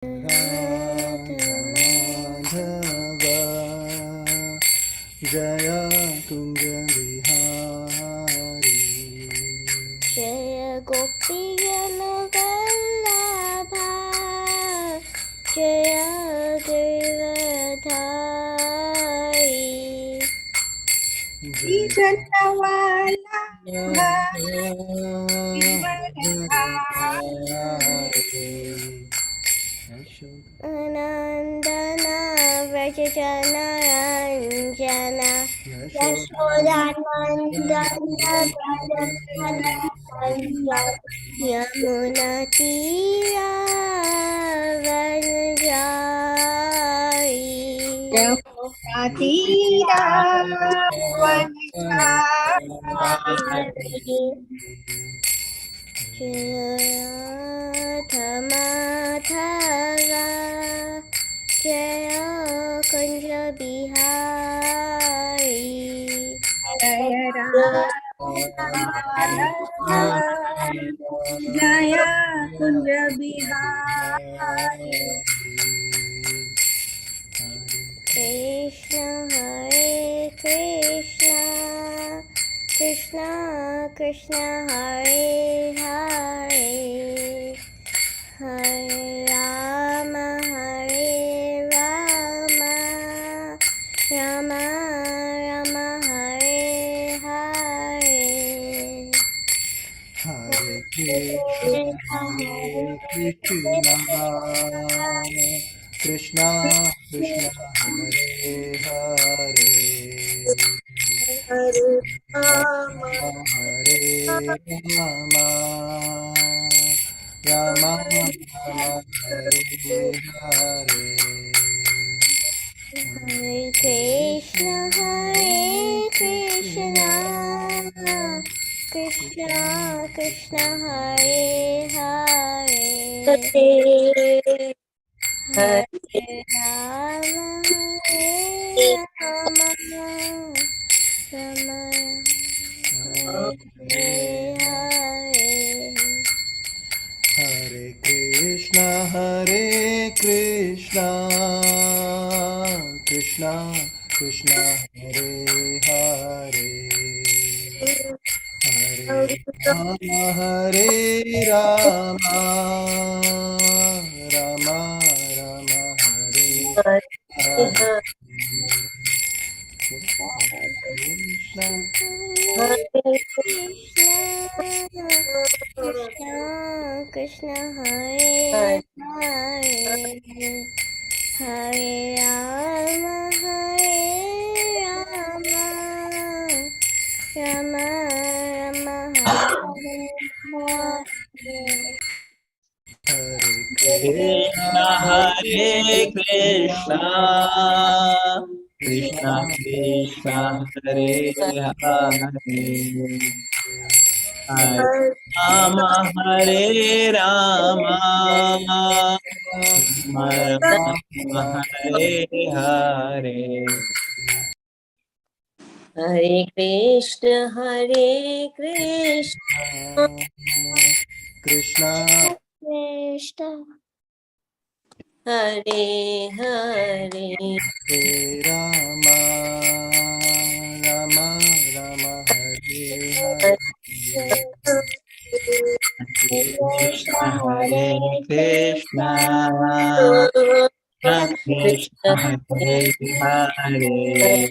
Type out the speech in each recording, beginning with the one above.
Jaya Kunja Bihari Jaya Gopiyana Vallabha Jaya Devadhari Anandana Vrajajana Ranjana Yashodanandana Vrajajana Ranjana Yamuna Tira Vanjari Yamuna Tira Vanjari Jaya Madhava Jaya Kunja Bihari Jaya Jaya Kunja Bihari Krishna Hare Krishna Krishna Krishna Hare Hare Hare Rama Hare Rama Rama Rama Hare Hare Hare Krishna Hare Krishna Krishna Krishna Hare Hare Hare Rama Hare Rama Rama Rama Hare Hare Hare Krishna Krishna Krishna Hare Hare Hare Rama Rama Rama Hare Krishna Krishna Krishna Hare Hare Hare Rama Rama Rama Hare Hare Krishna Krishna Krishna Hare Hare Hare Rama Rama Rama Hare Hare Krishna Hare Krishna Krishna Krishna Hare Hare Hare Rama Hare Rama Rama Rama Hare Hare Hare Krishna Krishna Krishna Hare Hare Hare Rama Rama Rama Hare Hare Krishna Hare Krishna Krishna Hare Hare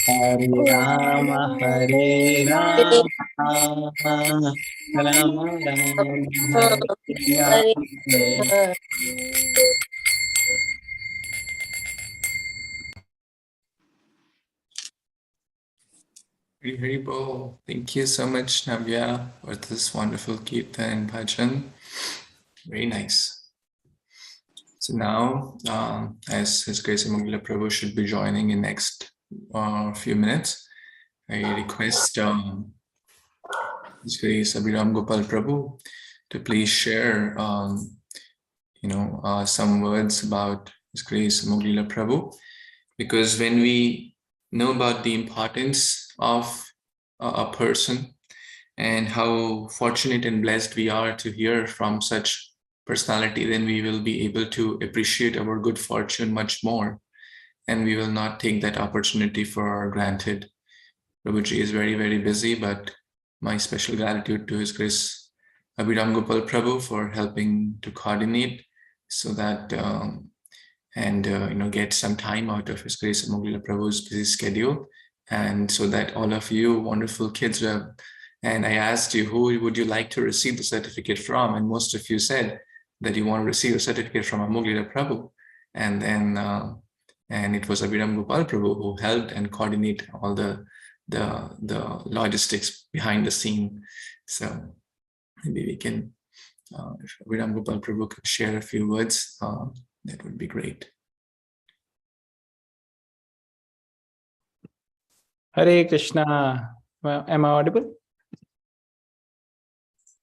Hare Rama Hare Rama Rama Rama Hare Hare Very Bol. Thank you so much, Navya, for this wonderful Kirtan and Bhajan. Very nice. So now, as His Grace Mugla Prabhu should be joining in next few minutes, I request His Grace Abhiram Gopal Prabhu to please share, some words about His Grace Mugla Prabhu, because when we know about the importance of a person and how fortunate and blessed we are to hear from such personality, then we will be able to appreciate our good fortune much more, and we will not take that opportunity for granted. Prabhuji is very, very busy, but my special gratitude to His Grace Abhiram Gopal Prabhu for helping to coordinate so that get some time out of His Grace Amogila Prabhu's busy schedule, and so that all of you wonderful kids and I asked you, who would you like to receive the certificate from? And most of you said that you want to receive a certificate from Amogila Prabhu. And then and it was Abhiram Gopal Prabhu who helped and coordinate all the logistics behind the scene. So maybe we can, if Abhiram Gopal Prabhu could share a few words, that would be great. Hare Krishna. Am I audible?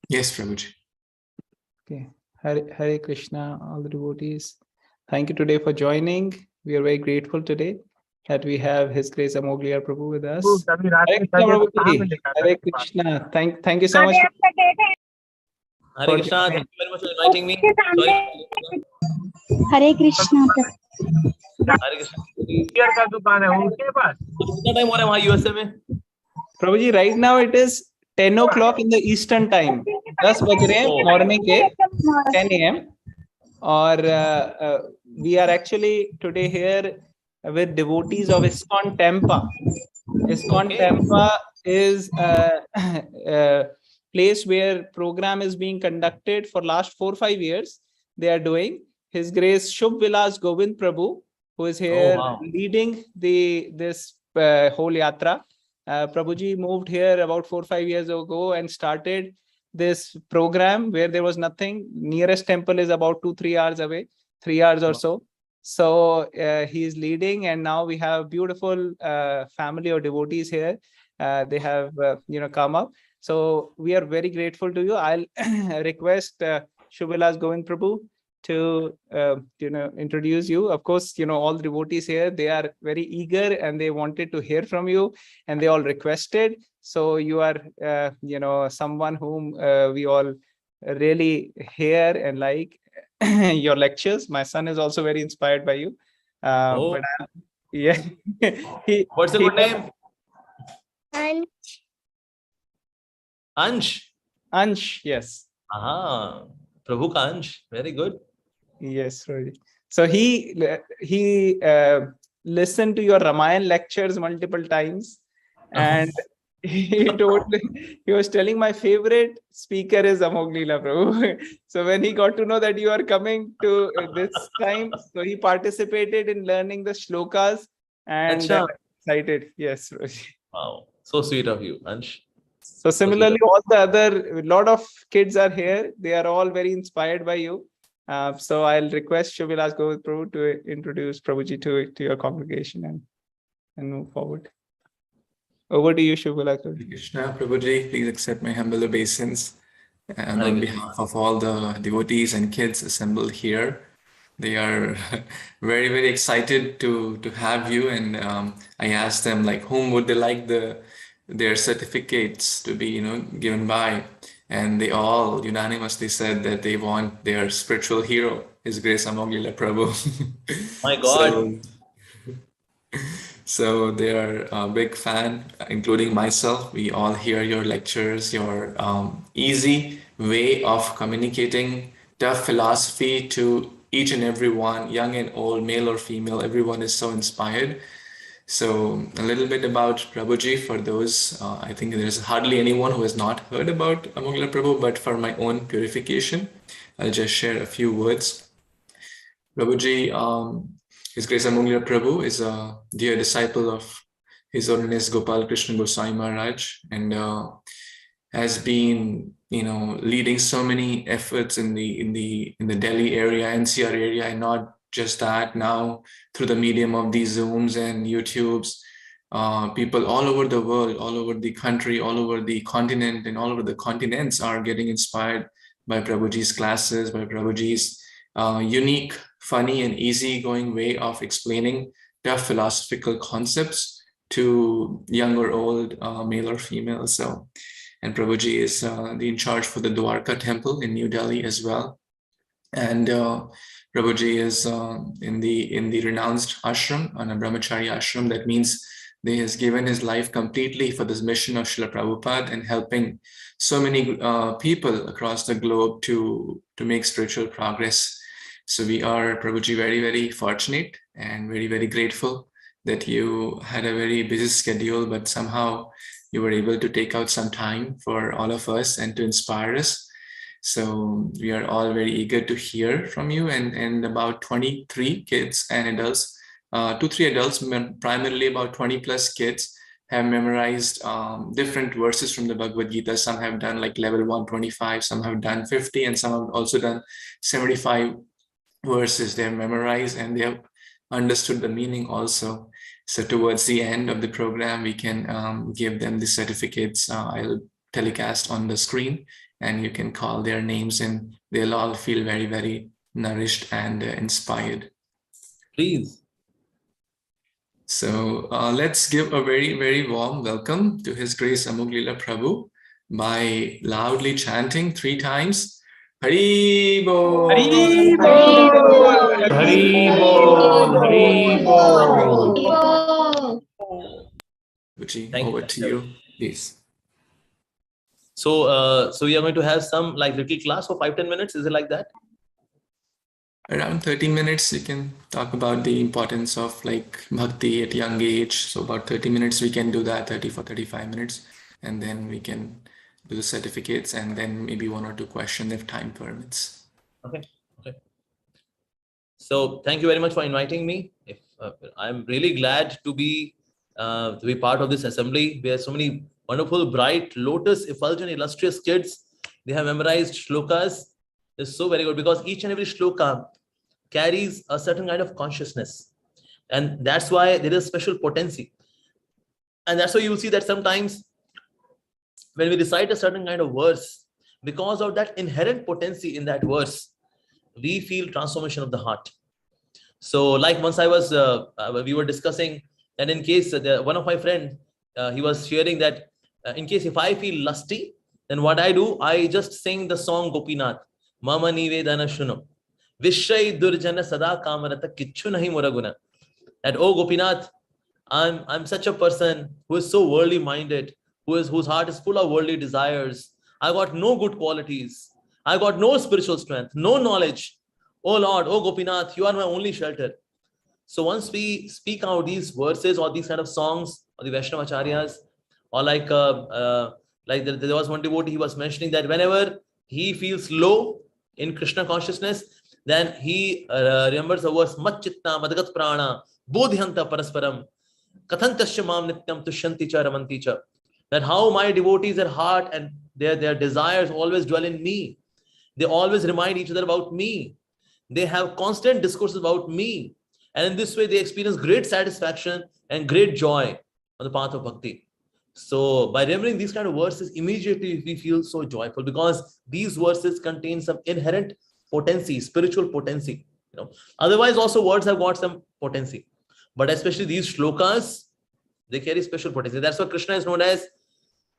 Yes, Prabhuji. Okay. Hare Krishna, all the devotees. Thank you today for joining. We are very grateful today that we have His Grace Amoglia Prabhu with us. Hare Krishna, Prabhuji. Hare Krishna. Thank you so much. Hare Krishna, thank you very much for inviting me. Sorry. Hare Krishna. Hare Krishna. कितना time हो रहा है वहाँ USA में? Prabhuji, right now it is 10 o'clock in the Eastern time. 10 बज रहे हैं morning के 10 a.m. और we are actually today here with devotees of ISKCON Tampa. ISKCON Tampa is a place where program is being conducted for last 4-5 years. They are doing. His Grace Shubh Vilas Govind Prabhu, who is here leading this whole yatra. Prabhuji moved here about 4-5 years ago and started this program where there was nothing. Nearest temple is about 2-3 hours away, 3 hours or so. So he is leading, and now we have beautiful family of devotees here. They have come up. So we are very grateful to you. I'll request Shubh Vilas Govind Prabhu to introduce you. Of course, all the devotees here, they are very eager and they wanted to hear from you, and they all requested. So you are someone whom we all really hear and like your lectures. My son is also very inspired by you. But yeah. What's the good name? Ansh. Ansh, yes. Aha, Prabhu ka Ansh. Very good. Yes, right. So he listened to your Ramayana lectures multiple times, and he was telling my favorite speaker is Amoglila Prabhu. So when he got to know that you are coming to this time, so he participated in learning the shlokas and excited. Yes. Wow, so sweet of you, Ansh. So similarly, all the other lot of kids are here. They are all very inspired by you. So I'll request Shubh Vilas Govind Prabhu to introduce Prabhuji to your congregation and move forward. Over to you, Shubh Vilas Govind. Krishna, Prabhuji, please accept my humble obeisance. And on behalf of all the devotees and kids assembled here, they are very, very excited to have you. And I asked them, like, whom would they like their certificates to be, given by? And they all unanimously said that they want their spiritual hero, His Grace Amogila Prabhu. My God. So they are a big fan, including myself. We all hear your lectures, your easy way of communicating tough philosophy to each and every one, young and old, male or female. Everyone is so inspired. So a little bit about Prabhuji for those, I think there's hardly anyone who has not heard about Amogila Prabhu, but for my own purification, I'll just share a few words. Prabhuji, His Grace Amogila Prabhu is a dear disciple of His Holiness Gopal Krishna Goswami Maharaj, and has been, leading so many efforts in the Delhi area, NCR area, and not just that. Now, through the medium of these Zooms and YouTubes, people all over the world, all over the country, all over the continent, and all over the continents are getting inspired by Prabhuji's classes, by Prabhuji's unique, funny, and easygoing way of explaining tough philosophical concepts to young or old, male or female. And Prabhuji is in charge for the Dwarka temple in New Delhi as well. And Prabhuji is in the renounced ashram, on a brahmachari ashram. That means he has given his life completely for this mission of Srila Prabhupada and helping so many people across the globe to make spiritual progress. So we are, Prabhuji, very, very fortunate and very, very grateful that you had a very busy schedule, but somehow you were able to take out some time for all of us and to inspire us. So we are all very eager to hear from you, and about 23 kids and adults, 2-3 adults, primarily about 20 plus kids, have memorized different verses from the Bhagavad Gita. Some have done like level 125, some have done 50, and some have also done 75 verses. They have memorized and they have understood the meaning also. So towards the end of the program, we can give them the certificates. I'll telecast on the screen, and you can call their names, and they'll all feel very, very nourished and inspired. Please. So let's give a very, very warm welcome to His Grace Amoglila Prabhu by loudly chanting 3 times, Hari Bol, Hari Bol, Hari Bol, Hari Bol. Prabhuji, Thank you. over to you, please. So, so we are going to have some like little class for 5-10 minutes. Is it like that? Around 30 minutes, you can talk about the importance of like bhakti at young age. So about 30 minutes, we can do that, 35 minutes. And then we can do the certificates and then maybe 1 or 2 questions if time permits. Okay. Okay. So thank you very much for inviting me. I'm really glad to be part of this assembly. We have so many wonderful, bright, lotus, effulgent, illustrious kids. They have memorized shlokas. It's so very good because each and every shloka carries a certain kind of consciousness. And that's why there is special potency. And that's why you will see that sometimes when we recite a certain kind of verse, because of that inherent potency in that verse, we feel transformation of the heart. So like once I was, we were discussing that in case one of my friends, he was sharing that in case if I feel lusty, then what I do, I just sing the song Gopinath, Mama Nivedana Shunam, Vishai Durjana Sada Kamarata Kichu Nahi Muraguna. That, oh Gopinath, I'm such a person who is so worldly minded, whose heart is full of worldly desires. I got no good qualities. I got no spiritual strength, no knowledge. Oh Lord, oh Gopinath, you are my only shelter. So once we speak out these verses or these kind of songs or the Vaishnava acharyas, or like there was one devotee, he was mentioning that whenever he feels low in Krishna consciousness, then he remembers the verse Matchitta Madgat Prana Bodhyanta Parasparam Kathantasya Mam Nityaṁ Tushyanti Cha Ramanti Cha. That how my devotees at heart and their desires always dwell in me. They always remind each other about me. They have constant discourses about me. And in this way, they experience great satisfaction and great joy on the path of bhakti. So by remembering these kind of verses, immediately we feel so joyful because these verses contain some inherent potency, spiritual potency. Otherwise, also words have got some potency. But especially these shlokas, they carry special potency. That's why Krishna is known as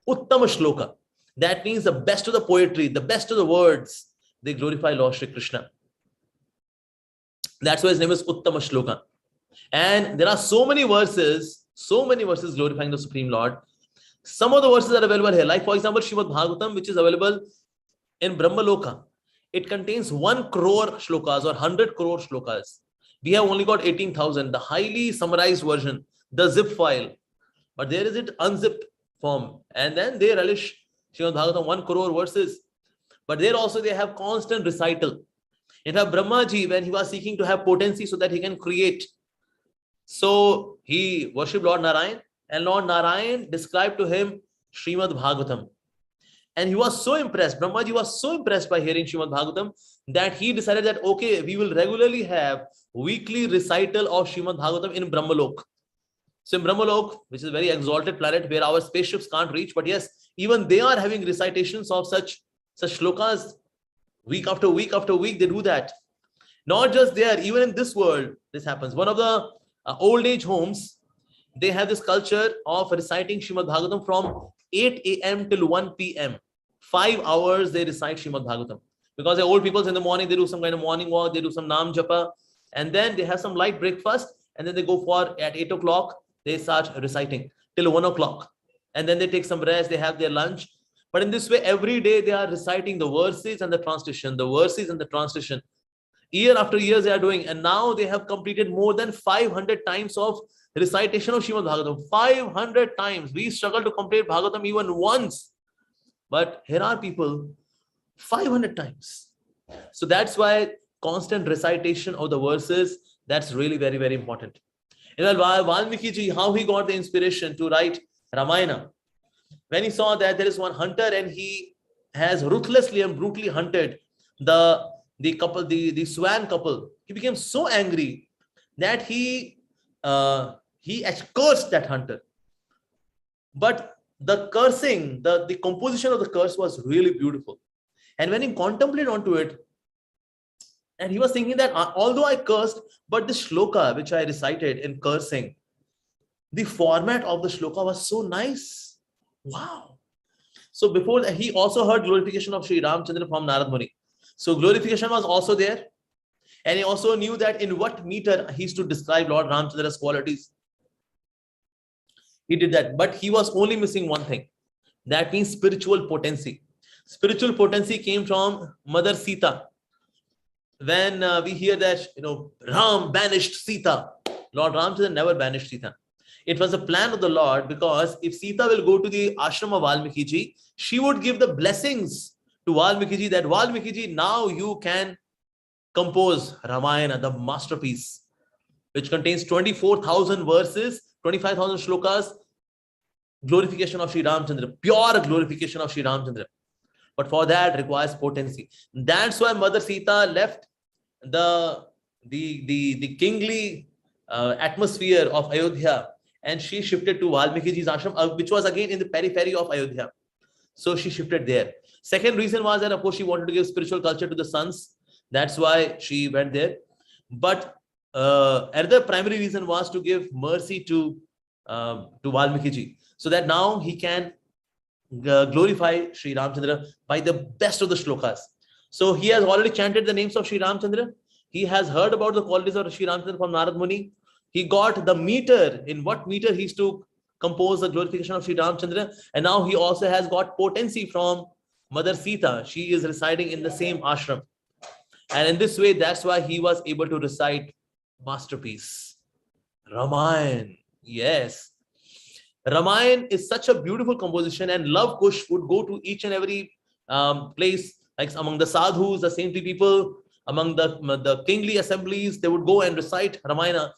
Uttama Shloka. That means the best of the poetry, the best of the words. They glorify Lord Shri Krishna. That's why his name is Uttama Shloka. And there are so many verses glorifying the Supreme Lord. Some of the verses are available here. Like for example, Śrīmad-Bhāgavatam, which is available in Brahmaloka. It contains 1 crore shlokas or 100 crore shlokas. We have only got 18,000, the highly summarized version, the zip file. But there is it unzipped form. And then they relish Śrīmad-Bhāgavatam 1 crore verses. But there also they have constant recital. In fact, Brahmaji, when he was seeking to have potency so that he can create, so he worshipped Lord Narayan, and Lord Narayan described to him Śrīmad-Bhāgavatam. And he was so impressed, Brahmaji was so impressed by hearing Śrīmad-Bhāgavatam that he decided that, okay, we will regularly have weekly recital of Śrīmad-Bhāgavatam in Brahmalok. So in Brahmalok, which is a very exalted planet where our spaceships can't reach, but yes, even they are having recitations of such shlokas. Week after week after week, they do that. Not just there, even in this world, this happens. One of the old age homes, they have this culture of reciting Śrīmad-Bhāgavatam from 8 a.m. till 1 p.m. 5 hours they recite Śrīmad-Bhāgavatam. Because the old people in the morning, they do some kind of morning walk, they do some Nam Japa, and then they have some light breakfast, and then they go for, at 8 o'clock, they start reciting till 1 o'clock. And then they take some rest, they have their lunch. But in this way, every day they are reciting the verses and the translation, the verses and the translation. Year after year they are doing, and now they have completed more than 500 times of recitation of Śrīmad-Bhāgavatam. 500 times. We struggle to complete Bhagavatam even once. But here are people 500 times. So that's why constant recitation of the verses, that's really very, very important. You know, Valmiki ji, how he got the inspiration to write Ramayana. When he saw that there is one hunter and he has ruthlessly and brutally hunted the couple, the swan couple, he became so angry that he cursed that hunter. But the cursing, the composition of the curse was really beautiful. And when he contemplated onto it, and he was thinking that although I cursed, but the shloka which I recited in cursing, the format of the shloka was so nice. Wow. So before that, he also heard glorification of Sri Ramchandra from Narad Muni. So glorification was also there. And he also knew that in what meter he is to describe Lord Ramchandra's qualities. He did that. But he was only missing one thing. That means spiritual potency. Spiritual potency came from Mother Sita. When we hear that, Ram banished Sita, Lord Ramchandra never banished Sita. It was a plan of the Lord, because if Sita will go to the ashram of Valmiki ji, she would give the blessings to Valmiki ji, that Valmiki ji, now you can compose Ramayana, the masterpiece, which contains 24,000 verses, 25,000 shlokas, glorification of Sri Ramchandra, pure glorification of Sri Ramchandra. But for that requires potency. That's why Mother Sita left the kingly atmosphere of Ayodhya, and she shifted to Valmiki ji's ashram, which was again in the periphery of Ayodhya. So she shifted there. Second reason was that, of course, she wanted to give spiritual culture to the sons. That's why she went there. But another primary reason was to give mercy to Valmiki ji, so that now he can glorify Sri Ramchandra by the best of the shlokas. So he has already chanted the names of Sri Ramchandra. He has heard about the qualities of Sri Ramchandra from Narad Muni. He got the meter, in what meter he is to compose the glorification of Sri Ramchandra. And now he also has got potency from Mother Sita. She is residing in the same ashram. And in this way, that's why he was able to recite masterpiece. Ramayana. Yes. Ramayana is such a beautiful composition, and Love Kush would go to each and every place, like among the sadhus, the saintly people, among the kingly assemblies, they would go and recite Ramayana.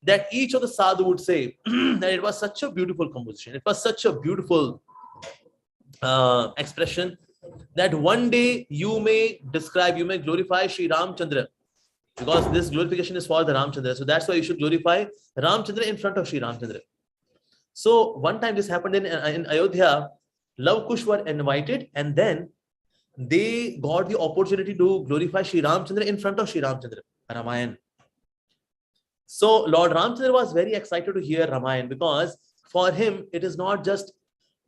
That each of the sadhu would say that it was such a beautiful composition. It was such a beautiful expression that one day you may glorify Sri Ramchandra, because this glorification is for the Ramchandra. So that's why you should glorify Ramchandra in front of Sri Ramchandra. So one time this happened in Ayodhya. Love Kush were invited, and then they got the opportunity to glorify Sri Ramchandra in front of Sri Ramchandra, Ramayana. So Lord Ramchandra was very excited to hear Ramayana, because for him it is not just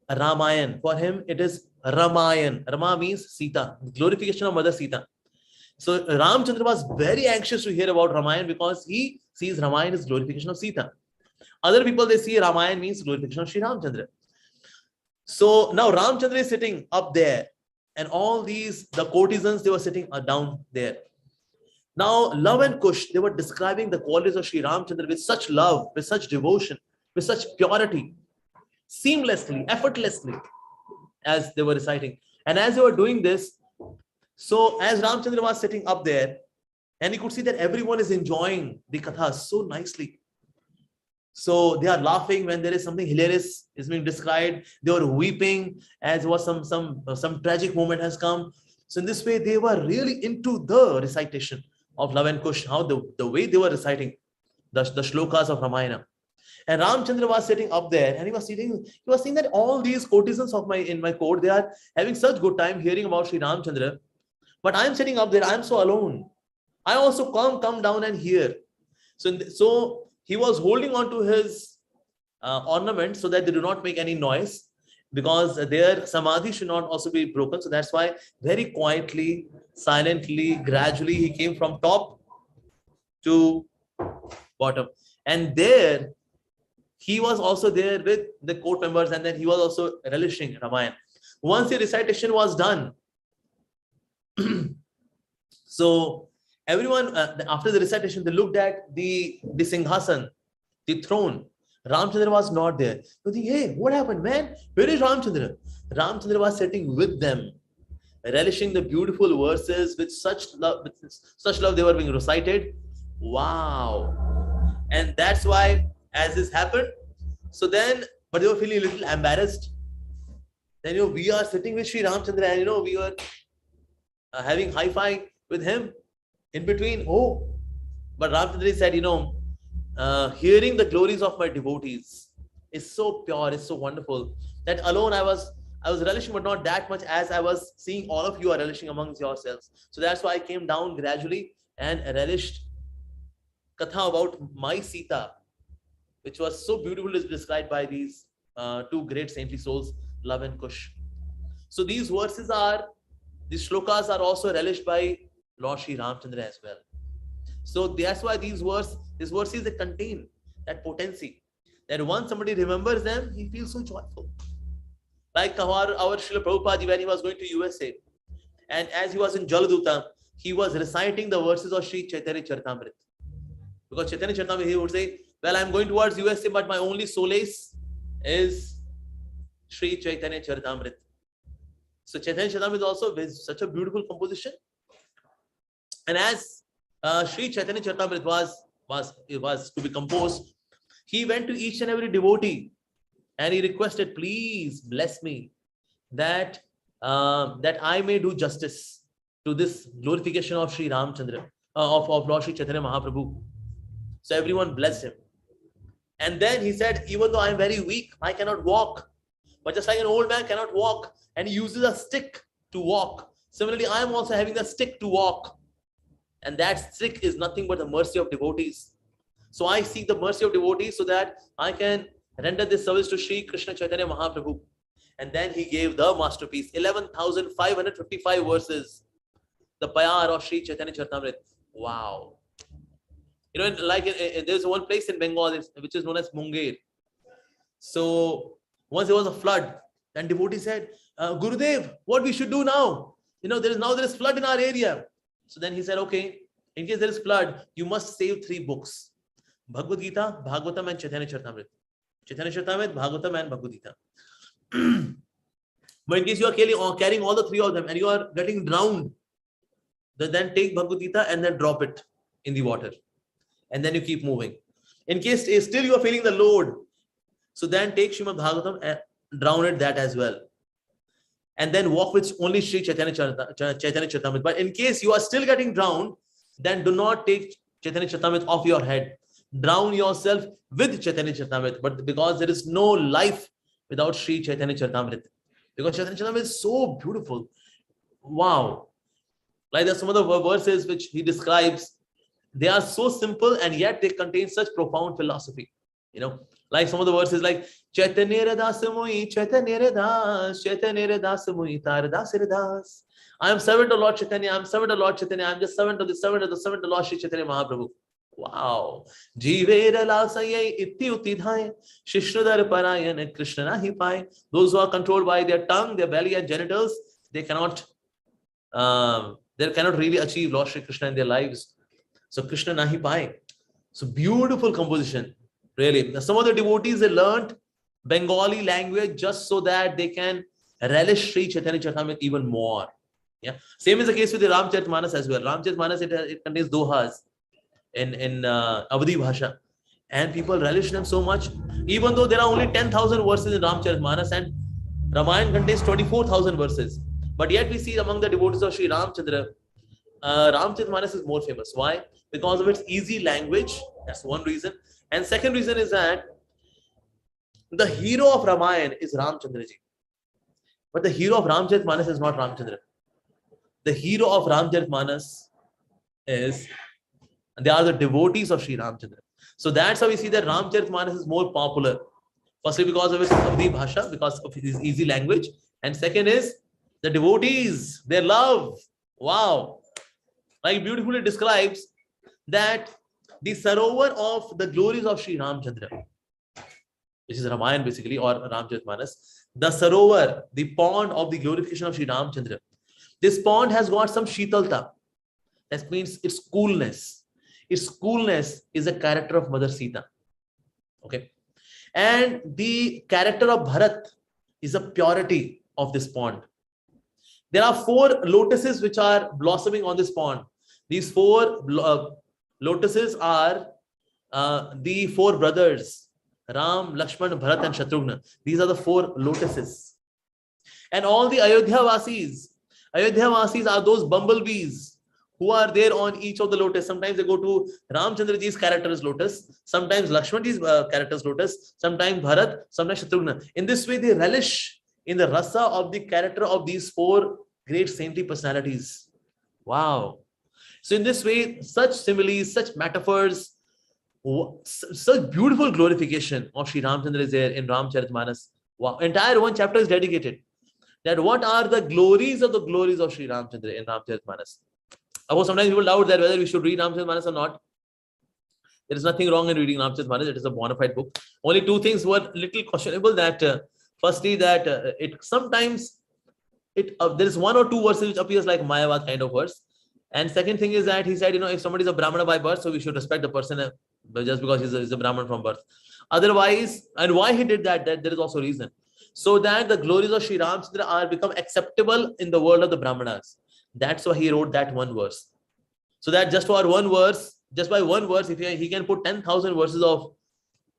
Ramayana. For him it is Ramayana. Rama means Sita, glorification of Mother Sita. So Ramchandra was very anxious to hear about Ramayana, because he sees Ramayana as glorification of Sita. Other people, they see Ramayana means glorification of Sri Ramchandra. So now Ramchandra is sitting up there, and all these, the courtesans, they were sitting down there. Now Love and Kush, they were describing the qualities of Sri Ramchandra with such love, with such devotion, with such purity, seamlessly, effortlessly, as they were reciting. And as they were doing this, so as Ramchandra was sitting up there, and he could see that everyone is enjoying the Katha so nicely. So they are laughing when there is something hilarious is being described. They were weeping as was some tragic moment has come. So in this way, they were really into the recitation of Love and Kush, how the way they were reciting the shlokas of Ramayana. And Ramchandra was sitting up there, and he was seeing that all these courtesans in my court, they are having such good time hearing about Sri Ramchandra. But I am sitting up there, I am so alone. I also come down and hear. So he was holding on to his ornaments so that they do not make any noise. because their samadhi should not also be broken. So that's why very quietly, silently, gradually he came from top to bottom. And there he was also there with the court members, and then he was also relishing Ramayana. Once the recitation was done, so everyone, after the recitation, they looked at the Singhasan, the throne. Ramchandra was not there. So they, hey, what happened, man? Where is Ramchandra? Ramchandra was sitting with them, relishing the beautiful verses with such love they were being recited. Wow. And that's why, as this happened, so then, but they were feeling a little embarrassed. Then, we are sitting with Sri Ramchandra, and, we were having hi-fi with him in between. Oh, but Ramchandra said, hearing the glories of my devotees is so pure, is so wonderful, that alone I was relishing, but not that much as I was seeing all of you are relishing amongst yourselves. So that's why I came down gradually and relished Katha about my Sita, which was so beautifully described by these two great saintly souls, Love and Kush. So these verses these shlokas are also relished by Lord Sri Ramchandra as well. So that's why these verses, they contain that potency, that once somebody remembers them, he feels so joyful. Like our Srila Prabhupada, when he was going to USA, and as he was in Jaladuta, he was reciting the verses of Śrī Caitanya-caritāmṛta. Because Caitanya Charitamrita, he would say, well, I'm going towards USA, but my only solace is Śrī Caitanya-caritāmṛta. So Caitanya Charitamrita is also such a beautiful composition. And as Śrī Caitanya-caritāmṛta was to be composed, he went to each and every devotee and he requested, please bless me that I may do justice to this glorification of Sri Ramchandra, of Lord Śrī Caitanya Mahāprabhu. So everyone blessed him. And then he said, even though I am very weak, I cannot walk. But just like an old man cannot walk and he uses a stick to walk, similarly, I am also having a stick to walk. And that stick is nothing but the mercy of devotees. So I seek the mercy of devotees so that I can render this service to Śrī Krishna Chaitanya Mahaprabhu. And then he gave the masterpiece, 11,555 verses, the Payar of Śrī Caitanya-caritāmṛta. Wow. There's one place in Bengal which is known as Munger. So once there was a flood, and devotee said, Gurudev, what we should do now? There is flood in our area. So then he said, okay, in case there is flood, you must save 3 books: Bhagavad-gita, Bhāgavatam, and Caitanya-caritāmṛta. Caitanya-caritāmṛta, Bhāgavatam, and Bhagavad-gita. But in case you are carrying all the 3 of them and you are getting drowned, then take Bhagavad-gita and then drop it in the water. And then you keep moving. In case still you are feeling the load, so then take Śrīmad-Bhāgavatam and drown it that as well. And then walk with only Śrī Caitanya-caritāmṛta. But in case you are still getting drowned, then do not take Caitanya-caritāmṛta off your head. Drown yourself with Caitanya-caritāmṛta. But because there is no life without Śrī Caitanya-caritāmṛta. Because Caitanya-caritāmṛta is so beautiful. Wow. Like there's some of the verses which he describes, they are so simple and yet they contain such profound philosophy. Like some of the verses like Chaitanya Das Mui, Chaitanya Das, Chaitanya Das Mui, Tar Das Das. I am servant of Lord Chaitanya, I am servant of Lord Chaitanya, I am just servant of the servant of the servant of Lord Śrī Caitanya Mahāprabhu. Wow. Jivera Lasaya Iti Utidhaya, Shishnudar Parayan Krishna Nahi Pai. Those who are controlled by their tongue, their belly and genitals, they cannot really achieve Lord Shri Krishna in their lives. So Krishna Nahi Pai. So beautiful composition. Really. Now, some of the devotees, they learned Bengali language just so that they can relish Śrī Caitanya-caritāmṛta even more. Yeah. Same is the case with the Ramcharitmanas as well. Ramcharitmanas, it contains dohas in Avadhi Bhasha. And people relish them so much. Even though there are only 10,000 verses in Ramcharitmanas and Ramayana contains 24,000 verses. But yet we see among the devotees of Sri Ramchandra, Ramcharitmanas is more famous. Why? Because of its easy language. That's one reason. And second reason is that the hero of Ramayana is Ramchandra ji. But the hero of Ramcharitmanas is not Ramchandra. The hero of Ramcharitmanas they are the devotees of Sri Ramchandra. So that's how we see that Ramcharitmanas is more popular Firstly, because of his Avdi Bhasha, because of his easy language. And second is the devotees, their love. Wow. Like beautifully describes that the sarovar of the glories of Sri Ramchandra, which is Ramayana basically, or Ramcharitmanas, the sarovar, the pond of the glorification of Sri Ramchandra. This pond has got some Shitalta. That means its coolness. Its coolness is a character of Mother Sita. Okay. And the character of Bharat is a purity of this pond. There are 4 lotuses which are blossoming on this pond. These 4 lotuses are the 4 brothers, Ram, Lakshman, Bharat and Shatrughna. These are the 4 lotuses. And all the Ayodhya Vasis are those bumblebees who are there on each of the lotus. Sometimes they go to Ramchandraji's character's lotus, sometimes Lakshmanji's character's lotus, sometimes Bharat, sometimes Shatrughna. In this way, they relish in the rasa of the character of these 4 great saintly personalities. Wow. So in this way, such similes, such metaphors, such beautiful glorification of Sri Ramchandra is there in Ramcharitmanas. Wow. Entire 1 chapter is dedicated. That what are the glories of Sri Ramchandra in Ramcharitmanas. Of course, sometimes people doubt that whether we should read Ramcharitmanas or not. There is nothing wrong in reading Ramcharitmanas. It is a bona fide book. Only 2 things were little questionable. That firstly, that it sometimes there is 1 or 2 verses which appears like Mayavad kind of verse. And second thing is that he said, if somebody is a Brahmana by birth, so we should respect the person just because he's a Brahman from birth. Otherwise, and why he did that there is also reason. So that the glories of Sri Ramchandra are become acceptable in the world of the Brahmanas. That's why he wrote that 1 verse. So that just for 1 verse, just by 1 verse, if he can put 10,000 verses of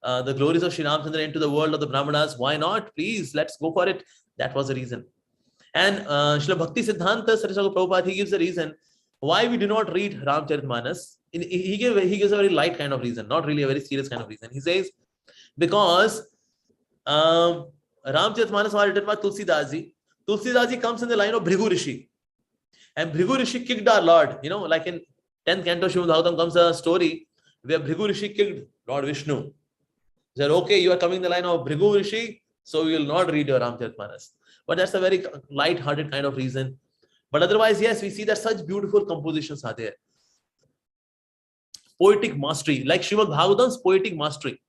the glories of Sri Ramchandra into the world of the Brahmanas, why not? Please, let's go for it. That was the reason. And Srila Bhakti Siddhanta Saraswati Prabhupada, he gives a reason why we do not read Ramcharitmanas. He gives a very light kind of reason, not really a very serious kind of reason. He says, because Ramcharitmanas are written by Tulsidas Ji. Tulsidas Ji comes in the line of Bhrigu Rishi. And Bhrigu Rishi kicked our Lord. Like in 10th canto Śrīmad-Bhāgavatam comes a story where Bhrigu Rishi kicked Lord Vishnu. He said, okay, you are coming in the line of Bhrigu Rishi, so we will not read your Ramcharitmanas. But that's a very light-hearted kind of reason. But otherwise, yes, we see that such beautiful compositions are there. Poetic mastery, like Śrīmad-Bhāgavatam's poetic mastery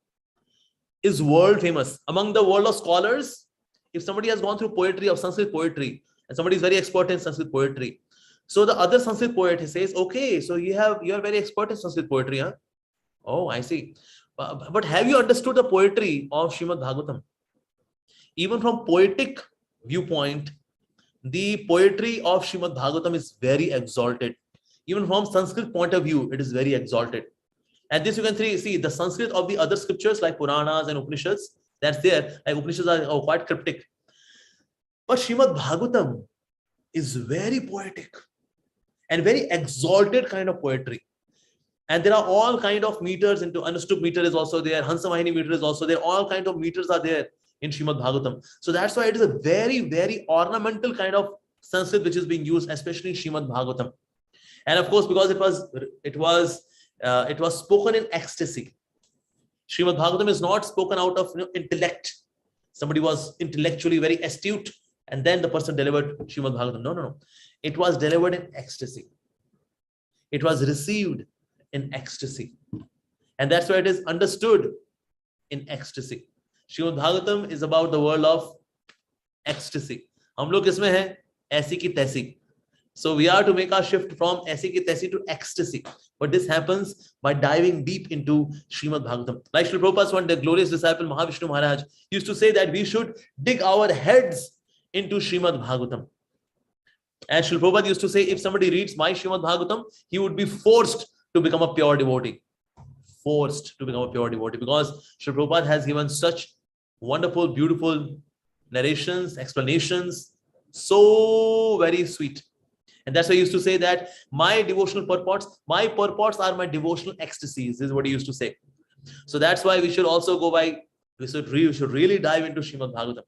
is world famous. Among the world of scholars, if somebody has gone through poetry of Sanskrit poetry, and somebody is very expert in Sanskrit poetry, so the other Sanskrit poet, he says, okay, so you are very expert in Sanskrit poetry, huh? Oh, I see. But have you understood the poetry of Śrīmad-Bhāgavatam? Even from poetic viewpoint, the poetry of Śrīmad-Bhāgavatam is very exalted. Even from Sanskrit point of view, it is very exalted. And this you can see the Sanskrit of the other scriptures like Puranas and Upanishads, that's there. Like Upanishads are quite cryptic. But Śrīmad-Bhāgavatam is very poetic and very exalted kind of poetry. And there are all kind of meters into Anustuk meter is also there, Hansamahini meter is also there, all kind of meters are there in Śrīmad-Bhāgavatam. So that's why it is a very, very ornamental kind of Sanskrit which is being used, especially in Śrīmad-Bhāgavatam. And of course, because it was spoken in ecstasy. Śrīmad-Bhāgavatam is not spoken out of intellect. Somebody was intellectually very astute and then the person delivered Śrīmad-Bhāgavatam. No. It was delivered in ecstasy. It was received in ecstasy. And that's why it is understood in ecstasy. Śrīmad-Bhāgavatam is about the world of ecstasy. हम लोग किसमें हैं? ऐसी की तैसी. So we are to make our shift from ऐसी की तैसी to ecstasy. But this happens by diving deep into Śrīmad-Bhāgavatam. Like Srila Prabhupada's one, the glorious disciple Mahavishnu Maharaj used to say that we should dig our heads into Śrīmad-Bhāgavatam. And Srila Prabhupada used to say, if somebody reads my Śrīmad-Bhāgavatam, he would be forced to become a pure devotee. Forced to become a pure devotee. Because Srila Prabhupada has given such wonderful, beautiful narrations, explanations, so very sweet. And that's why he used to say that my devotional purports are my devotional ecstasies, is what he used to say. So that's why we should also go by, we should really dive into Śrīmad-Bhāgavatam.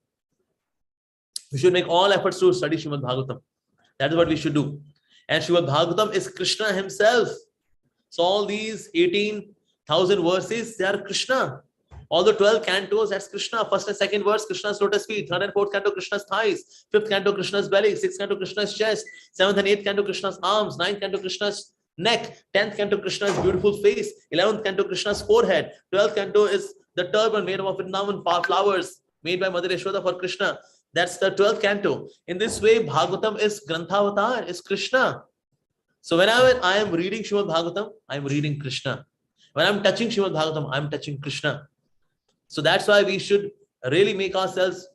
We should make all efforts to study Śrīmad-Bhāgavatam. That is what we should do. And Śrīmad-Bhāgavatam is Krishna himself. So all these 18,000 verses, they are Krishna. All the 12 cantos, that's Krishna. First and second verse, Krishna's lotus feet. Third and fourth canto, Krishna's thighs. Fifth canto, Krishna's belly. Sixth canto, Krishna's chest. Seventh and eighth canto, Krishna's arms. Ninth canto, Krishna's neck. 10th canto, Krishna's beautiful face. 11th canto, Krishna's forehead. 12th canto is the turban made of Vrindavan flowers made by Mother Yashoda for Krishna. That's the 12th canto. In this way, Bhagavatam is Grantha-avatar, is Krishna. So whenever I am reading Śrīmad-Bhāgavatam, I am reading Krishna. When I'm touching Śrīmad-Bhāgavatam, I'm touching Krishna. So that's why we should really make ourselves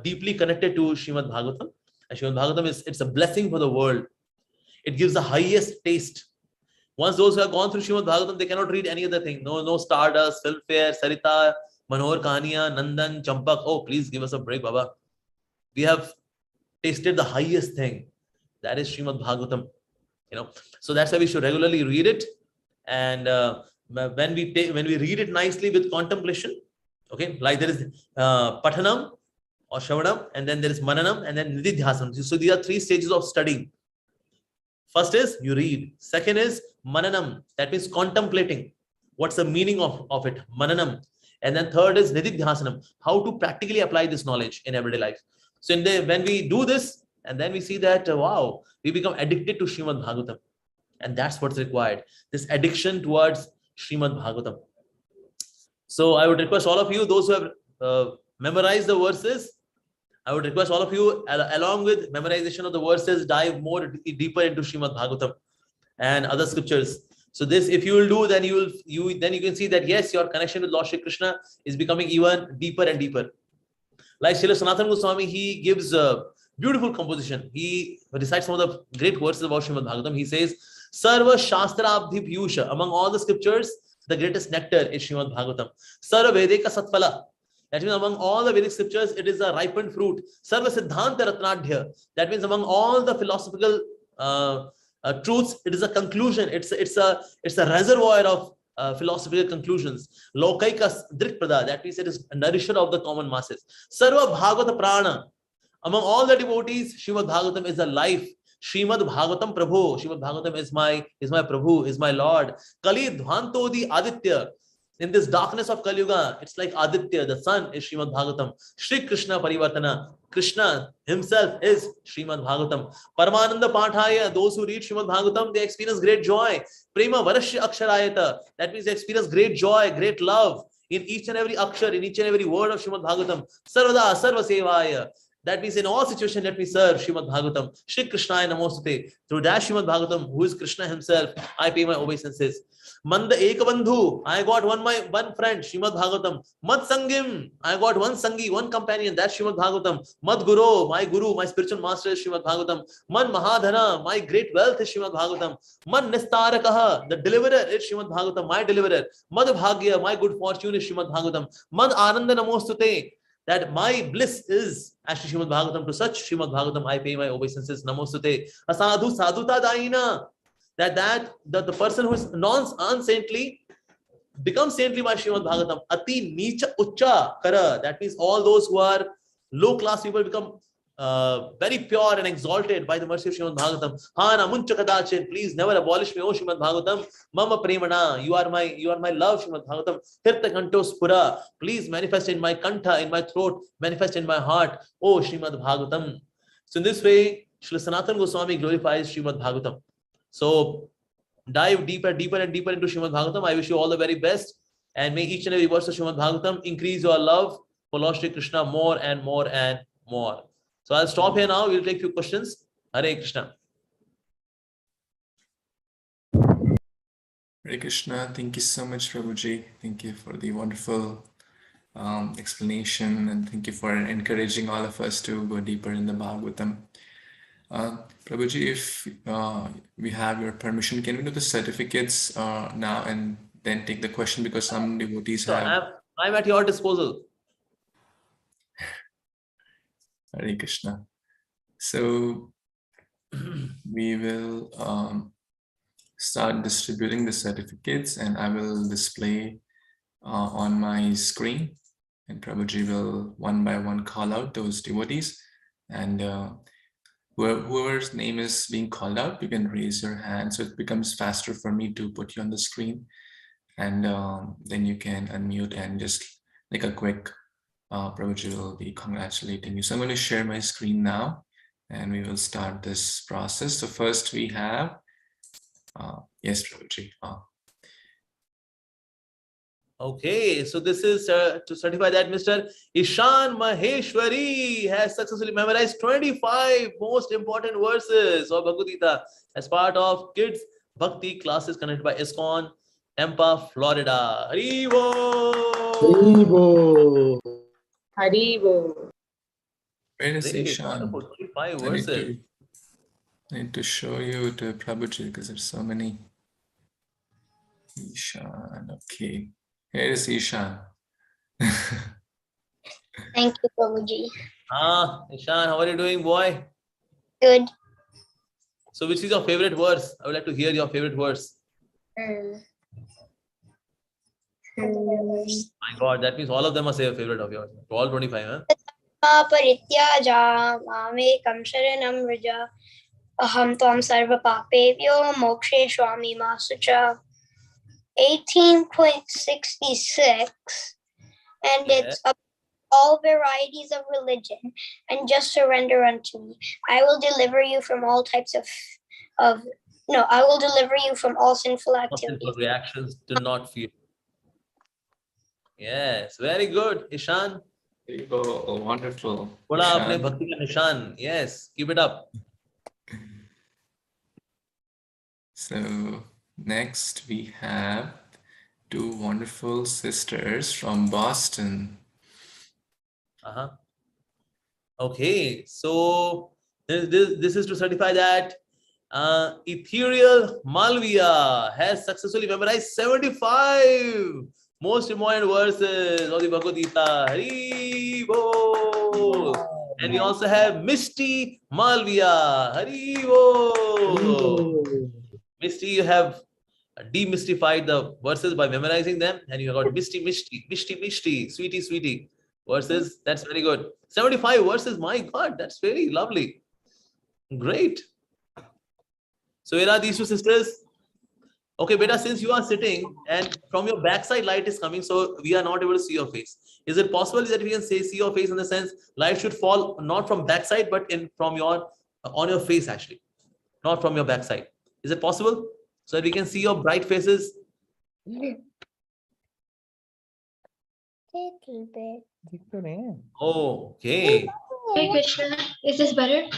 deeply connected to Śrīmad-Bhāgavatam. And Śrīmad-Bhāgavatam it's a blessing for the world. It gives the highest taste. Once those who have gone through Śrīmad-Bhāgavatam, they cannot read any other thing. No Stardust, Filmfare, Sarita, Manohar Kahaniya, Nandan, Champak. Oh, please give us a break, Baba. We have tasted the highest thing. That is Śrīmad-Bhāgavatam. So that's why we should regularly read it. And when we read it nicely with contemplation, okay, like there is Pathanam or Shravanam, and then there is Mananam, and then Nididhyasanam. So these are 3 stages of studying. First is you read. Second is Mananam. That means contemplating. What's the meaning of it? Mananam. And then third is Nididhyasanam. How to practically apply this knowledge in everyday life. So when we do this, and then we see that, wow, we become addicted to Śrīmad-Bhāgavatam. And that's what's required. This addiction towards Śrīmad-Bhāgavatam. So I would request all of you, those who have memorized the verses, I would request all of you, along with memorization of the verses, dive more deeper into Śrīmad-Bhāgavatam and other scriptures. So this, if you will do, then you can see that yes, your connection with Lord Shri Krishna is becoming even deeper and deeper. Like Srila Sanatana Goswami, he gives a beautiful composition. He recites some of the great verses about Śrīmad-Bhāgavatam. He says, Sarva Shastra Abdhi Piyusha. Among all the scriptures, the greatest nectar is Śrīmad-Bhāgavatam. Sarva Vedeka Satphala. That means among all the Vedic scriptures, it is a ripened fruit. Sarva Siddhanta Ratnadhya. That means among all the philosophical truths, it is a conclusion. It's a reservoir of philosophical conclusions. Lokaika Drikprada. That means it is a nourisher of the common masses. Sarva Bhagavata Prana. Among all the devotees, Śrīmad-Bhāgavatam is a life. Śrīmad-Bhāgavatam Prabhu. Śrīmad-Bhāgavatam is my Prabhu, is my Lord. Kali Dhvantodi Aditya. In this darkness of Kali Yuga, it's like Aditya, the sun is Śrīmad-Bhāgavatam. Śrī Krishna Parivartana. Krishna himself is Śrīmad-Bhāgavatam. Paramananda Pathaya. Those who read Śrīmad-Bhāgavatam, they experience great joy. Prema Varashya Aksharayata. That means they experience great joy, great love in each and every akshar, in each and every word of Śrīmad-Bhāgavatam. Sarvada Sarva-sevayā. That means in all situations, let me serve Śrīmad-Bhāgavatam. Śrī Krishṇāya Namostute. Through that Śrīmad-Bhāgavatam, who is Krishna himself, I pay my obeisances. Manda Ekabandhu, I got one friend, Śrīmad-Bhāgavatam. Mad Sangim, I got one Sangi, one companion, that's Śrīmad-Bhāgavatam. Mad Guru, my spiritual master is Śrīmad-Bhāgavatam. Man Mahadhana, my great wealth is Śrīmad-Bhāgavatam. Man Nistarakaha, the deliverer is Śrīmad-Bhāgavatam, my deliverer. Mad Bhagya, my good fortune is Śrīmad-Bhāgavatam. Man Ananda Namostute, that my bliss is actually Śrīmad-Bhāgavatam. To such Śrīmad-Bhāgavatam, I pay my obeisances. Namostute. Asadhu sadhuta daina. That the person who is unsaintly becomes saintly by Śrīmad-Bhāgavatam. Ati nicha ucha kara. That means all those who are low class people become very pure and exalted by the mercy of Śrīmad-Bhāgavatam. Hana muncha kadachin. Please never abolish me, O Śrīmad-Bhāgavatam. Mama premana. You are my love, Śrīmad-Bhāgavatam. Tirtha kanto spura. Please manifest in my kantha, in my throat, manifest in my heart, O Śrīmad-Bhāgavatam. So in this way, Srila Sanatana Goswami glorifies Śrīmad-Bhāgavatam. So dive deeper and deeper into Śrīmad-Bhāgavatam. I wish you all the very best, and may each and every verse of Śrīmad-Bhāgavatam increase your love for Lord Shri Krishna more and more and more. So I'll stop here now. We'll take a few questions. Hare Krishna. Hare Krishna. Thank you so much, Prabhuji. Thank you for the wonderful explanation, and thank you for encouraging all of us to go deeper in the Bhagavatam. Prabhuji, if we have your permission, can we do the certificates now and then take the question, because some devotees have... I'm at your disposal. Hare Krishna. So we will start distributing the certificates, and I will display on my screen, and Prabhuji will one by one call out those devotees, and whoever's name is being called out, you can raise your hand so it becomes faster for me to put you on the screen, and then you can unmute and just like a quick, Prabhuji will be congratulating you. So I'm going to share my screen now and we will start this process. So first we have, yes, Prabhuji. Okay, so this is to certify that Mr. Ishan Maheshwari has successfully memorized 25 most important verses of Bhagavad Gita as part of kids bhakti classes conducted by ISKCON, Tampa, Florida. Haribo! Haribo. Where is Great, Ishan? wonderful, 25 I verses. need to show you to Prabhuji because there's so many. Ishan, okay. Here is Ishan. Thank you, Prabhuji. Ishan, how are you doing, boy? Good. So which is your favorite verse? I would like to hear your favorite verse. My God, that means all of them are say a favorite of yours. All 25, huh? Parityaja mamekam sharanam vraja aham tvam sarva papevyo mokshe swami masucha. 18.66, and it's up all varieties of religion, and just surrender unto me. I will deliver you from all types of I will deliver you from all sinful activities. Sinful reactions, do not fear. Yes, very good, Ishan. Oh, wonderful. Bola apne bhakti ka nishan. Yes, keep it up. So next we have two wonderful sisters from Boston. Okay, so this is to certify that Ethereal Malviya has successfully memorized 75 most important verses of the Bhagavad Gita. Hari Bol. And we also have Misty Malviya. Hari Bol. Misty, you have demystified the verses by memorizing them, and you have got Misty, Sweetie, Sweetie verses. That's very good. 75 verses, my God, that's very lovely. Great. So where are these two sisters? Okay, beta, since you are sitting and from your backside light is coming, so we are not able to see your face. Is it possible that we can see your face in the sense light should fall not from backside but from your on your face actually, not from your backside? Is it possible so that we can see your bright faces? Oh, okay. Hare Krishna, is this better?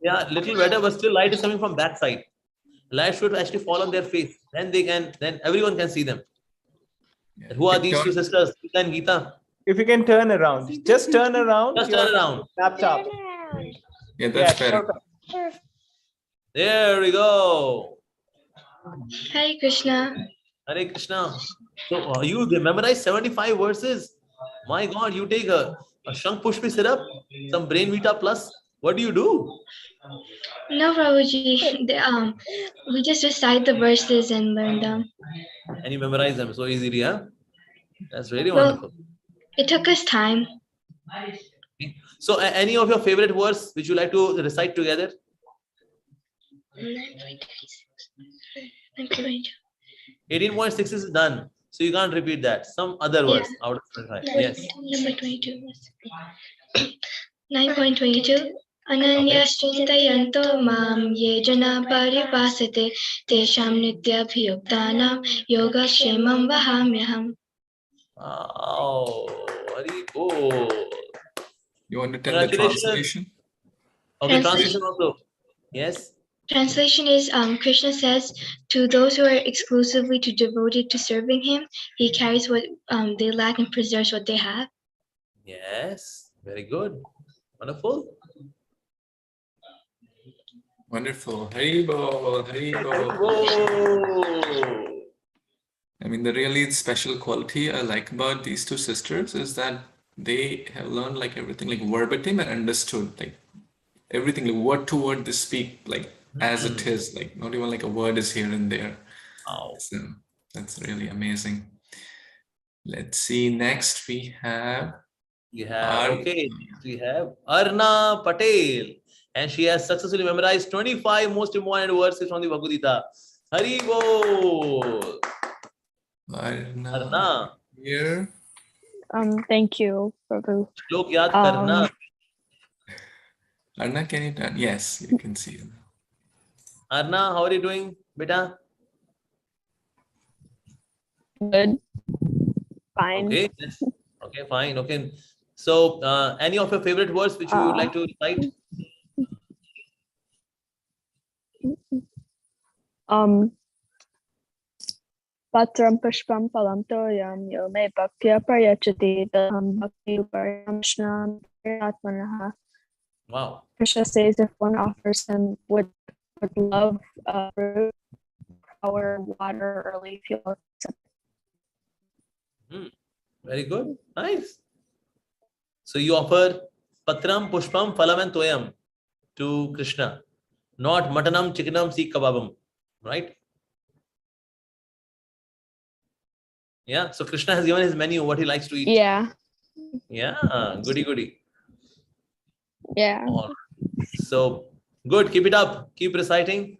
Yeah, little better, but still light is coming from backside. Light should actually fall on their face. Then everyone can see them. Yeah. Who are these two sisters, Gita and Geeta? If you can turn around, just turn around. Just turn around. Laptop. Yeah, that's better. Perfect. There we go. Hare Krishna. Hare Krishna. So you memorize 75 verses. My God, you take a Shank Pushpi syrup, some Brain Vita Plus. What do you do? No, Prabhuji. We just recite the verses and learn them. And you memorize them so easily, huh? That's really Well, wonderful. it took us time. So any of your favorite verse which you like to recite together? 18.6 is done. So you can't repeat that. Some other verse out of 25. Yes. Number 22. 9.22. Ananyaścintayanto mam ye jana paripasate tesham nityabhiyuktanam yogashamam vahamyaham. Wow. Very cool. You want to tell the translation? Okay, translation also. Yes. Translation is Krishna says to those who are exclusively devoted to serving him, he carries what they lack and preserves what they have. Yes. Very good. Wonderful. Wonderful. Haribo, Haribo. I mean, the really special quality I like about these two sisters is that they have learned like everything, like verbatim and understood, like everything, like word to word they speak, like as it is, like not even like a word is here and there. Wow. So that's really amazing. Let's see. Next we have We have Arna Patel, and she has successfully memorized 25 most important verses from the Bhagavad Gita. Haribo. Arna Arna. here. Thank you, Prabhu. Shlok yaad karna. Arna, can you turn? Yes, you can see them. Arna, how are you doing, beta? Good. Fine. Okay. Yes. Okay, fine. Okay. So, any of your favorite words which you would like to recite? Patram pushpam phalam toyam yo me bhaktya prayachati taham bhakti uparyamshnam atmanaha. Wow. Krishna says if one offers him with love, fruit, flower, water, or leaf, he'll accept. Very good. Nice. So you offer patram, pushpam, phalam and toyam to Krishna. Not matanam, chickenam, seek kebabam. Right? Yeah. So Krishna has given his menu, what he likes to eat. Yeah. Yeah. Goody, goody. Yeah. All right. So good. Keep it up. Keep reciting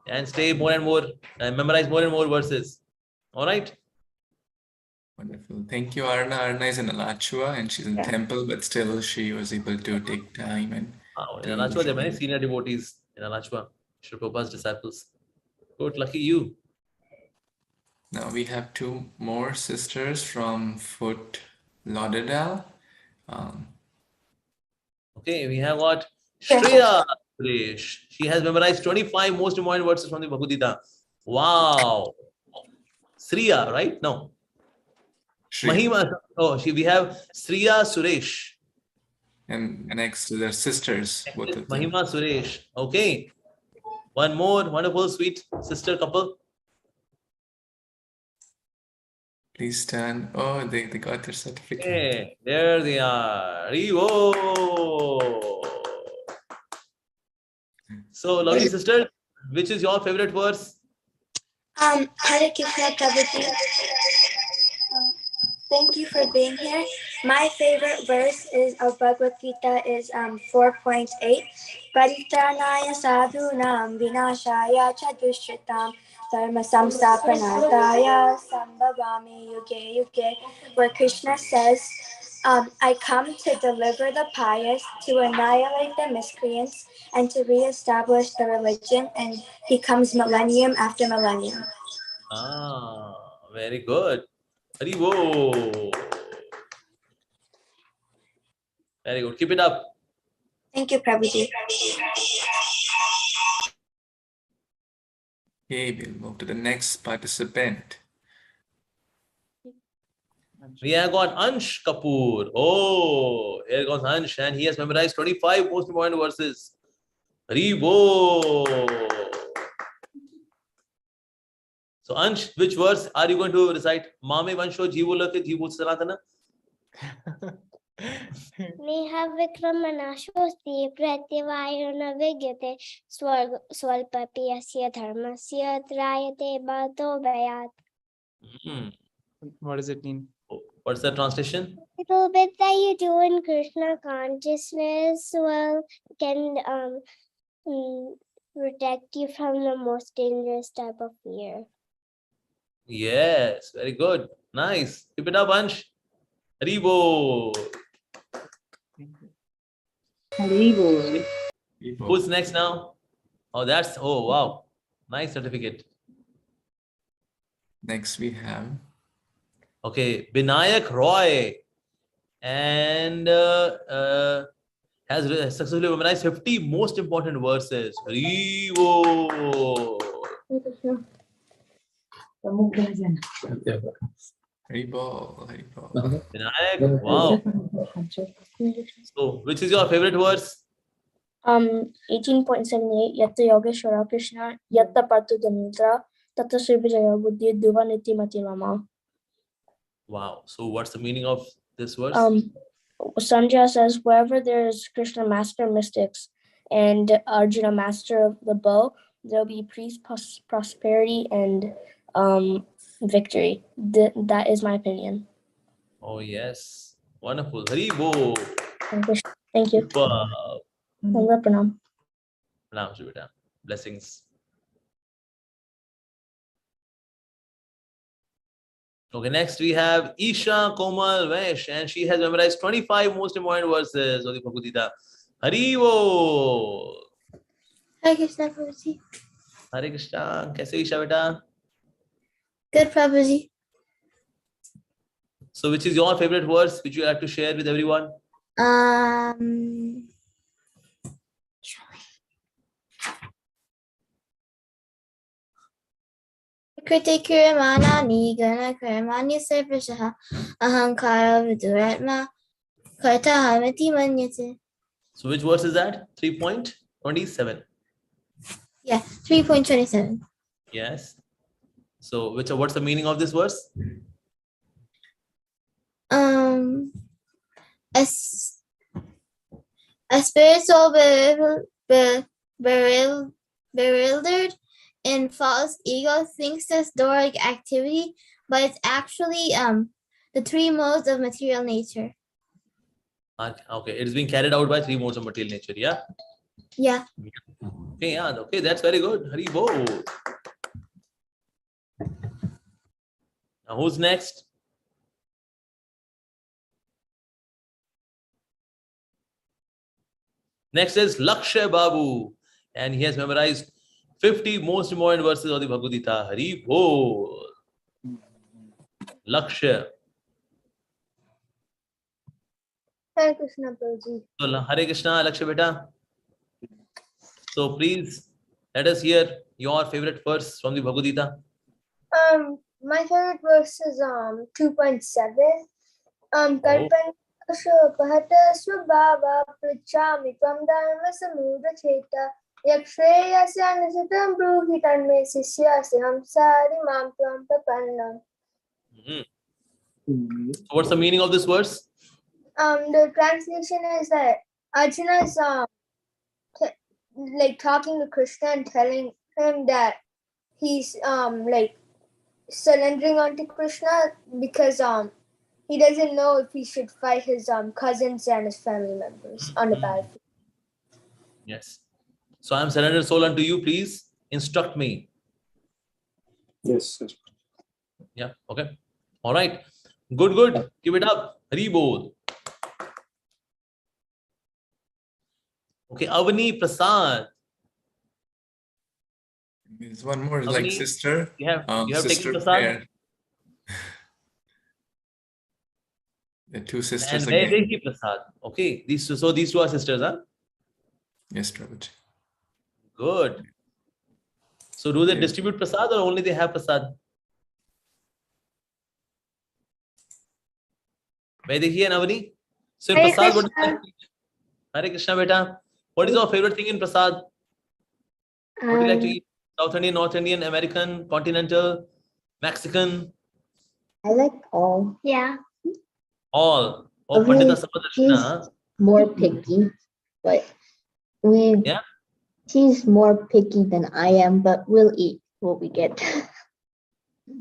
and stay more and more and memorize more and more verses. All right. Wonderful. Thank you, Arna. Arna is in Alachua and she's in temple, but still she was able to take time and In Alachua, there are many senior devotees in Alachua, Srila Prabhupada's disciples. Good, lucky you. Now we have two more sisters from Fort Lauderdale. Okay, we have got Shreya. She has memorized 25 most important verses from the Bhagavad Gita. Wow. Sriya, right? No. Mahima. Oh, we have Sriya Suresh. And next to their sisters, both of them. Mahima Suresh. Okay. One more wonderful, sweet sister couple. Please stand. Oh, they got their certificate. Hey, there they are. Rivo. So, lovely sister, which is your favorite verse? Hare Kṛṣṇa, Prabhuji. Thank you for being here. My favorite verse is of Bhagavad Gita is 4.8. Paritranaya sadhunam vinashaya chadushritam dharma samsthapanarthaya sambhavami yuge yuge, where Krishna says, I come to deliver the pious, to annihilate the miscreants, and to reestablish the religion, and he comes millennium after millennium. Ah, very good. Haribo. Very good. Keep it up. Thank you, Prabhuji. Okay, we'll move to the next participant. We have got Ansh Kapoor. Oh, here goes Ansh, and he has memorized 25 most important verses. Haribo. So, Ansh, which verse are you going to recite? Mame Vansho Jivulake Jivu Sanatana? Neha Vikramanashosti Pratyavayana Vigyate Swalpapiyasya Dharmasya Trayate Bhato Bayat. What does it mean? What's the translation? Little bit that you do in Krishna consciousness can protect you from the most dangerous type of fear. Yes, very good. Nice. Keep it up, Ansh. Haribo. Haribo. Who's next now? Oh, wow. Nice certificate. Next we have. Okay, Binayak Roy. And has successfully memorized 50 most important verses. Haribo. Haribol. Vinayak, wow. So, which is your favorite verse? 18.78 Yatta Yogeshwara Krishna Yatta Partudamitra Tata Srivijaya Buddhi Duva Nitimati Rama. Wow. So, what's the meaning of this verse? Sanjaya says, wherever there is Krishna master mystics and Arjuna master of the bow, there'll be peace, prosperity, and victory. That is my opinion. Oh, yes. Wonderful. Haribo. Thank you. Pranam, Shubhita. Blessings. Okay, next we have Isha Komal Vesh, and she has memorized 25 most important verses of the Bhagavad Gita. Haribo! Hare Krishna, Prabhuji. Hare Krishna. Kaise Isha beta? Good, Prabhuji. So, which is your favorite verse which you like to share with everyone? Kriti Krimanani Gana Kramani Sevashaha Ahankara Viduratma Karta Hamati Manyate. So, which verse is that? 3.27. Yeah, 3.27. Yes. So, what's the meaning of this verse? A spiritual bewildered in false ego thinks this Doric activity, but it's actually the three modes of material nature. Okay, it's being carried out by three modes of material nature. Yeah. Yeah. Okay. Yeah. Okay, that's very good. Haribo. Now, who's next? Next is Lakshay Babu, and he has memorized 50 most important verses of the Bhagavad Gita. Haribo. Lakshay. Hare Krishna, Prabhuji. So, Hare Krishna, Lakshay beta. So, please let us hear your favorite verse from the Bhagavad Gita. My favorite verse is 2.7. Kalpanasho pahata swabhava prichami tvam dharma samudha cheta yaksheyasya nasitam bruhi tanme sisyasya hamsari mam tvam papannam. So what's the meaning of this verse? The translation is that Arjuna is like talking to Krishna and telling him that he's like surrendering onto Krishna because he doesn't know if he should fight his cousins and his family members on the battlefield. Yes. So I am surrendered soul unto you. Please instruct me. Yes. Yeah. Okay. All right. Good. Give it up. Hari bol. Okay. Avani Prasad. There's one more, Avani, like sister. You have sister taken Prasad. prayer. The two sisters And again. Vaidehi Prasad. Okay. These two are sisters, huh? Yes, Prabhuji. Good. So do they distribute Prasad or only they have Prasad? Vaidehi and Avani. So in Hare Prasad, what is Krishna. that? Hare Krishna beta. What is your favorite thing in Prasad? What do you like to eat? South Indian, North Indian, American, continental, Mexican? I like all. Yeah. All. Oh, Avani Pandita is Sapadarshana. more picky, but she's more picky than I am, but we'll eat what we get.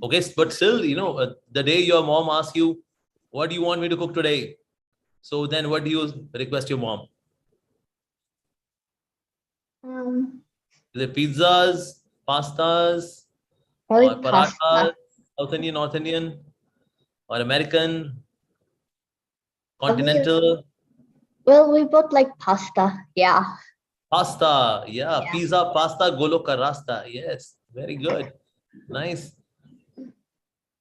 Okay, but still, the day your mom asks you, what do you want me to cook today? So then what do you request your mom? Is it pizzas, pastas, Probably or parathas, South Indian, North Indian, or American, continental? Well, we both like pasta. Yeah. Pasta. Yeah. Pizza, pasta, goloka rasta. Yes. Very good. Nice.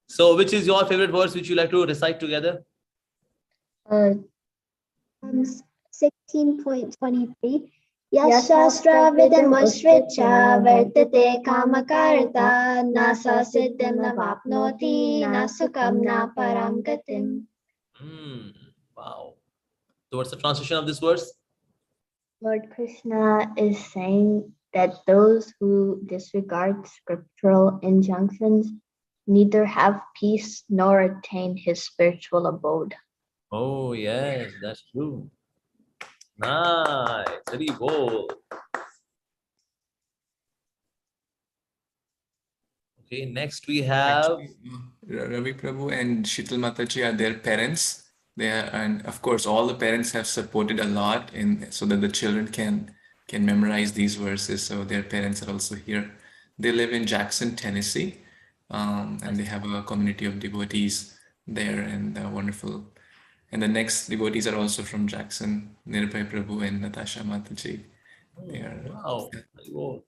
So which is your favorite verse which you like to recite together? 16.23. Yashastra vidam vasricha vartate kamakarata nasa siddham navapnoti nasukam na param gatim. Wow. So what's the translation of this verse? Lord Krishna is saying that those who disregard scriptural injunctions neither have peace nor attain his spiritual abode. Oh, yes, that's true. Nice. Very bold. Okay, next we have Ravi Prabhu and Shital Mataji are their parents. And of course, all the parents have supported a lot so that the children can memorize these verses. So their parents are also here. They live in Jackson, Tennessee, and they have a community of devotees there, and wonderful. And the next devotees are also from Jackson, Nirbhay Prabhu and Natasha Mataji. They are. Wow. Very good.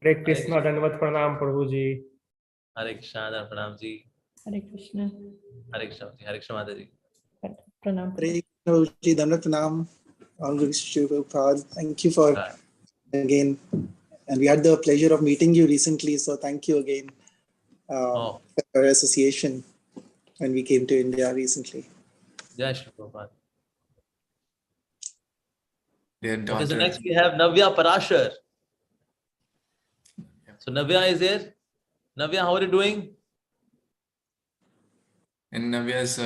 Hare Kṛṣṇa, Dandavat Pranam, Prabhuji. Hare Kṛṣṇa, Pranam ji. Hare Krishna. Hare Kṛṣṇa, Hare Kṛṣṇa Mataji. Pranam. Hare Krishna, Dandavat Pranam. All good Prabhupada. Thank you for again. And we had the pleasure of meeting you recently, so thank you again for our association when we came to India recently. Jai Shri Prabhupada. Their daughter. Okay, so next we have Navya Parashar. So Navya is here. Navya, how are you doing? And Navya's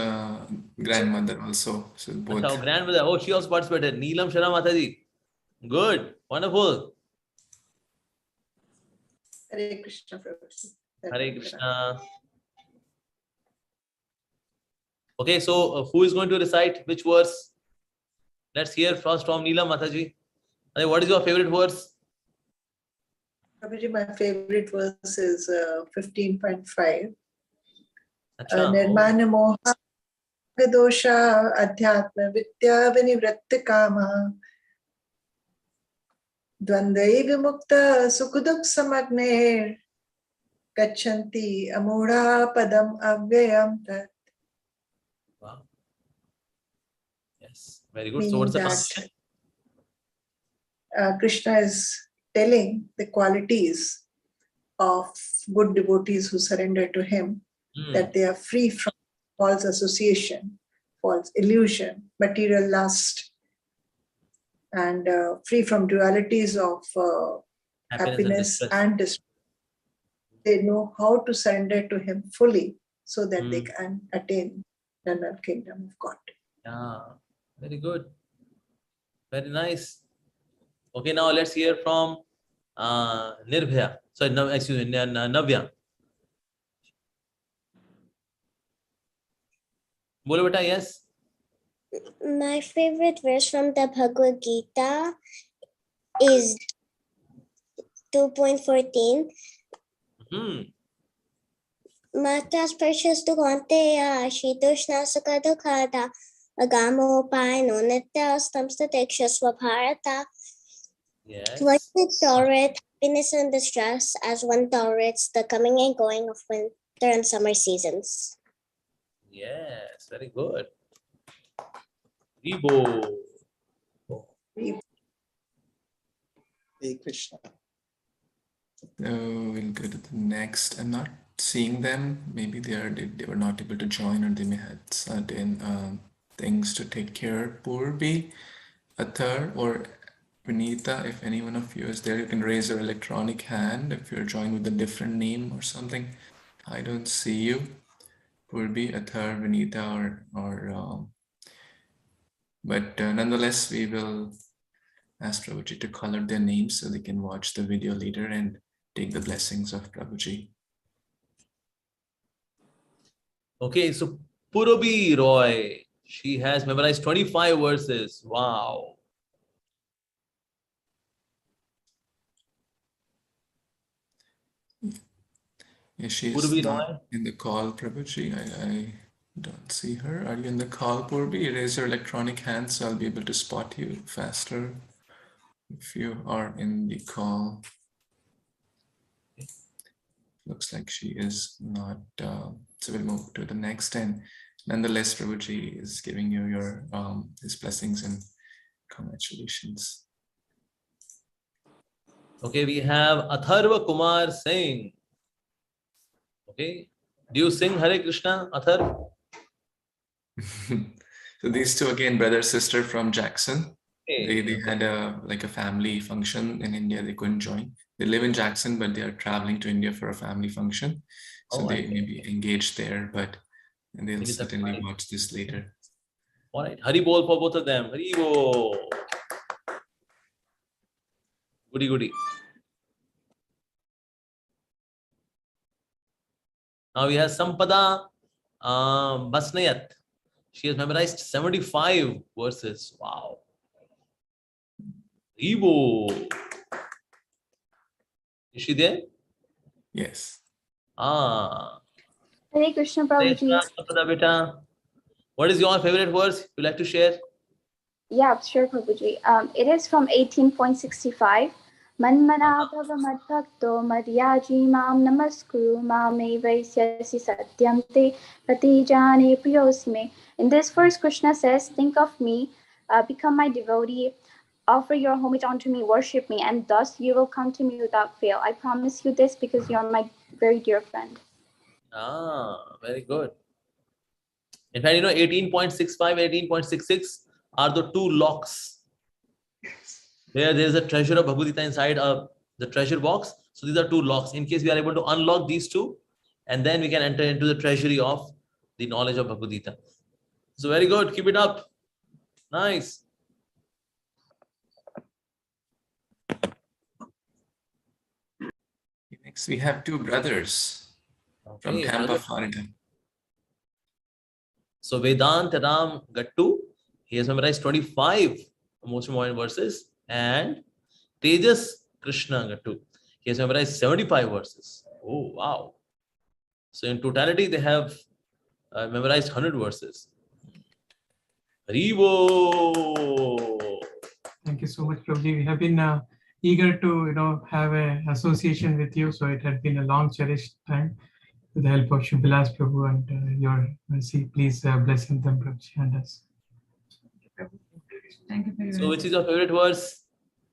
grandmother also. So both. Achha, grandmother. Oh, she also participated. Neelam Shara Mataji. Good. Wonderful. Hare Krishna, Prabhuji. Hare Krishna. Okay, so who is going to recite which verse? Let's hear first from Neelam Mataji. What is your favorite verse? Prabhuji, my favorite verse is 15.5. Achha, Nirmana moha dosha adhyatma vidya vinivratta kama dvandai vimukta sukuduk samagne gachanti amudha padam avyayam tat. Wow. Yes, very good. So what's the translation? Krishna is telling the qualities of good devotees who surrender to him, that they are free from false association, false illusion, material lust, and free from dualities of happiness and distress. They know how to surrender to him fully so that they can attain the eternal kingdom of God. Yeah, very good. Very nice. Okay, now let's hear from Nirbhaya. Sorry, no, excuse me, Navya. Bolo beta, yes. My favorite verse from the Bhagavad Gita is 2.14. Matas precious to Anteya, Shitoshna Sakadakada, Agamo Pino, Nityaṁ Tamstatekshasva Bharata. Yes. One should tolerate happiness and distress as one tolerates the coming and going of winter and summer seasons. Yes, very good. Ibo. Hare Krishna. We'll go to the next. I'm not seeing them. Maybe they were not able to join, or they may have certain things to take care. Purvi, Athar, or Vinita, if any one of you is there, you can raise your electronic hand if you're joined with a different name or something. I don't see you. Purvi, Athar, Vinita, but nonetheless, we will ask Prabhuji to call out their names so they can watch the video later and take the blessings of Prabhuji. Okay, so Purabhi Roy, she has memorized 25 verses. Wow. Yeah, she is not in the call, Prabhuji. I don't see her. Are you in the call, Purvi? Raise your electronic hand so I'll be able to spot you faster if you are in the call. Looks like she is not. So we'll move to the next, and nonetheless, Prabhuji is giving you your his blessings and congratulations. Okay, we have Atharva Kumar Singh. Okay, do you sing Hare Krishna, Athar? So these two, again, brother sister from Jackson. Hey, They had a family function in India. They couldn't join. They live in Jackson, but they are traveling to India for a family function. So they may be engaged there, but they'll certainly watch this later. All right, Hari Bol for both of them. Hari Bol. Goody goody. Now we have Sampada Basnayat. She has memorized 75 verses. Wow. Ibo. Is she there? Yes. Ah. Hare Krishna, Hare Prabhuji. Krishna, beta. What is your favorite verse you like to share? Yeah, sure, Prabhuji. It is from 18.65. Manmana bhava madbhakto madhyaji mam namaskuru mame vaisyasi satyam te pratijane priyosme. In this verse, Krishna says, think of me, become my devotee, offer your homage unto me, worship me, and thus you will come to me without fail. I promise you this because you are my very dear friend. Ah, very good. In fact, 18.65, 18.66 are the two locks. There is a treasure of Bhagavad Gita inside the treasure box. So these are two locks. In case we are able to unlock these two, and then we can enter into the treasury of the knowledge of Bhagavad Gita. So very good. Keep it up. Nice. Next, we have two brothers from Tampa, Florida. So Vedanta Ram Gattu, he has memorized 25 most important verses, and Tejas Krishna Gattu, he has memorized 75 verses. Oh, wow. So in totality, they have memorized 100 verses. Haribo! Thank you so much, Prabhuji. We have been eager to, have an association with you. So it had been a long cherished time. With the help of Shubhalas Prabhu and your mercy, please bless him, them, Prabhuji, and us. Thank you very much. So which is your favorite verse?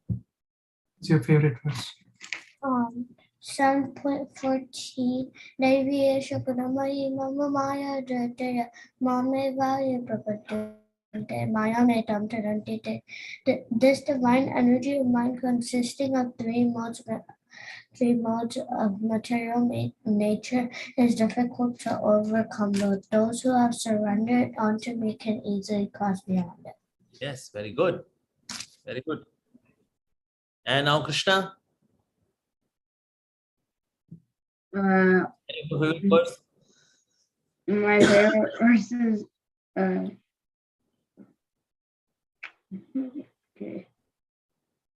What's your favorite verse? 7.14 Naivyesha Purnamai Mama Maya Jataya Mame Vaya Prabhate Maya Metam Tarantite. This divine energy of mind consisting of three modes of material nature is difficult to overcome, but those who have surrendered unto me can easily cross beyond it. Yes, very good. Very good. And now Krishna? My favorite verse is okay.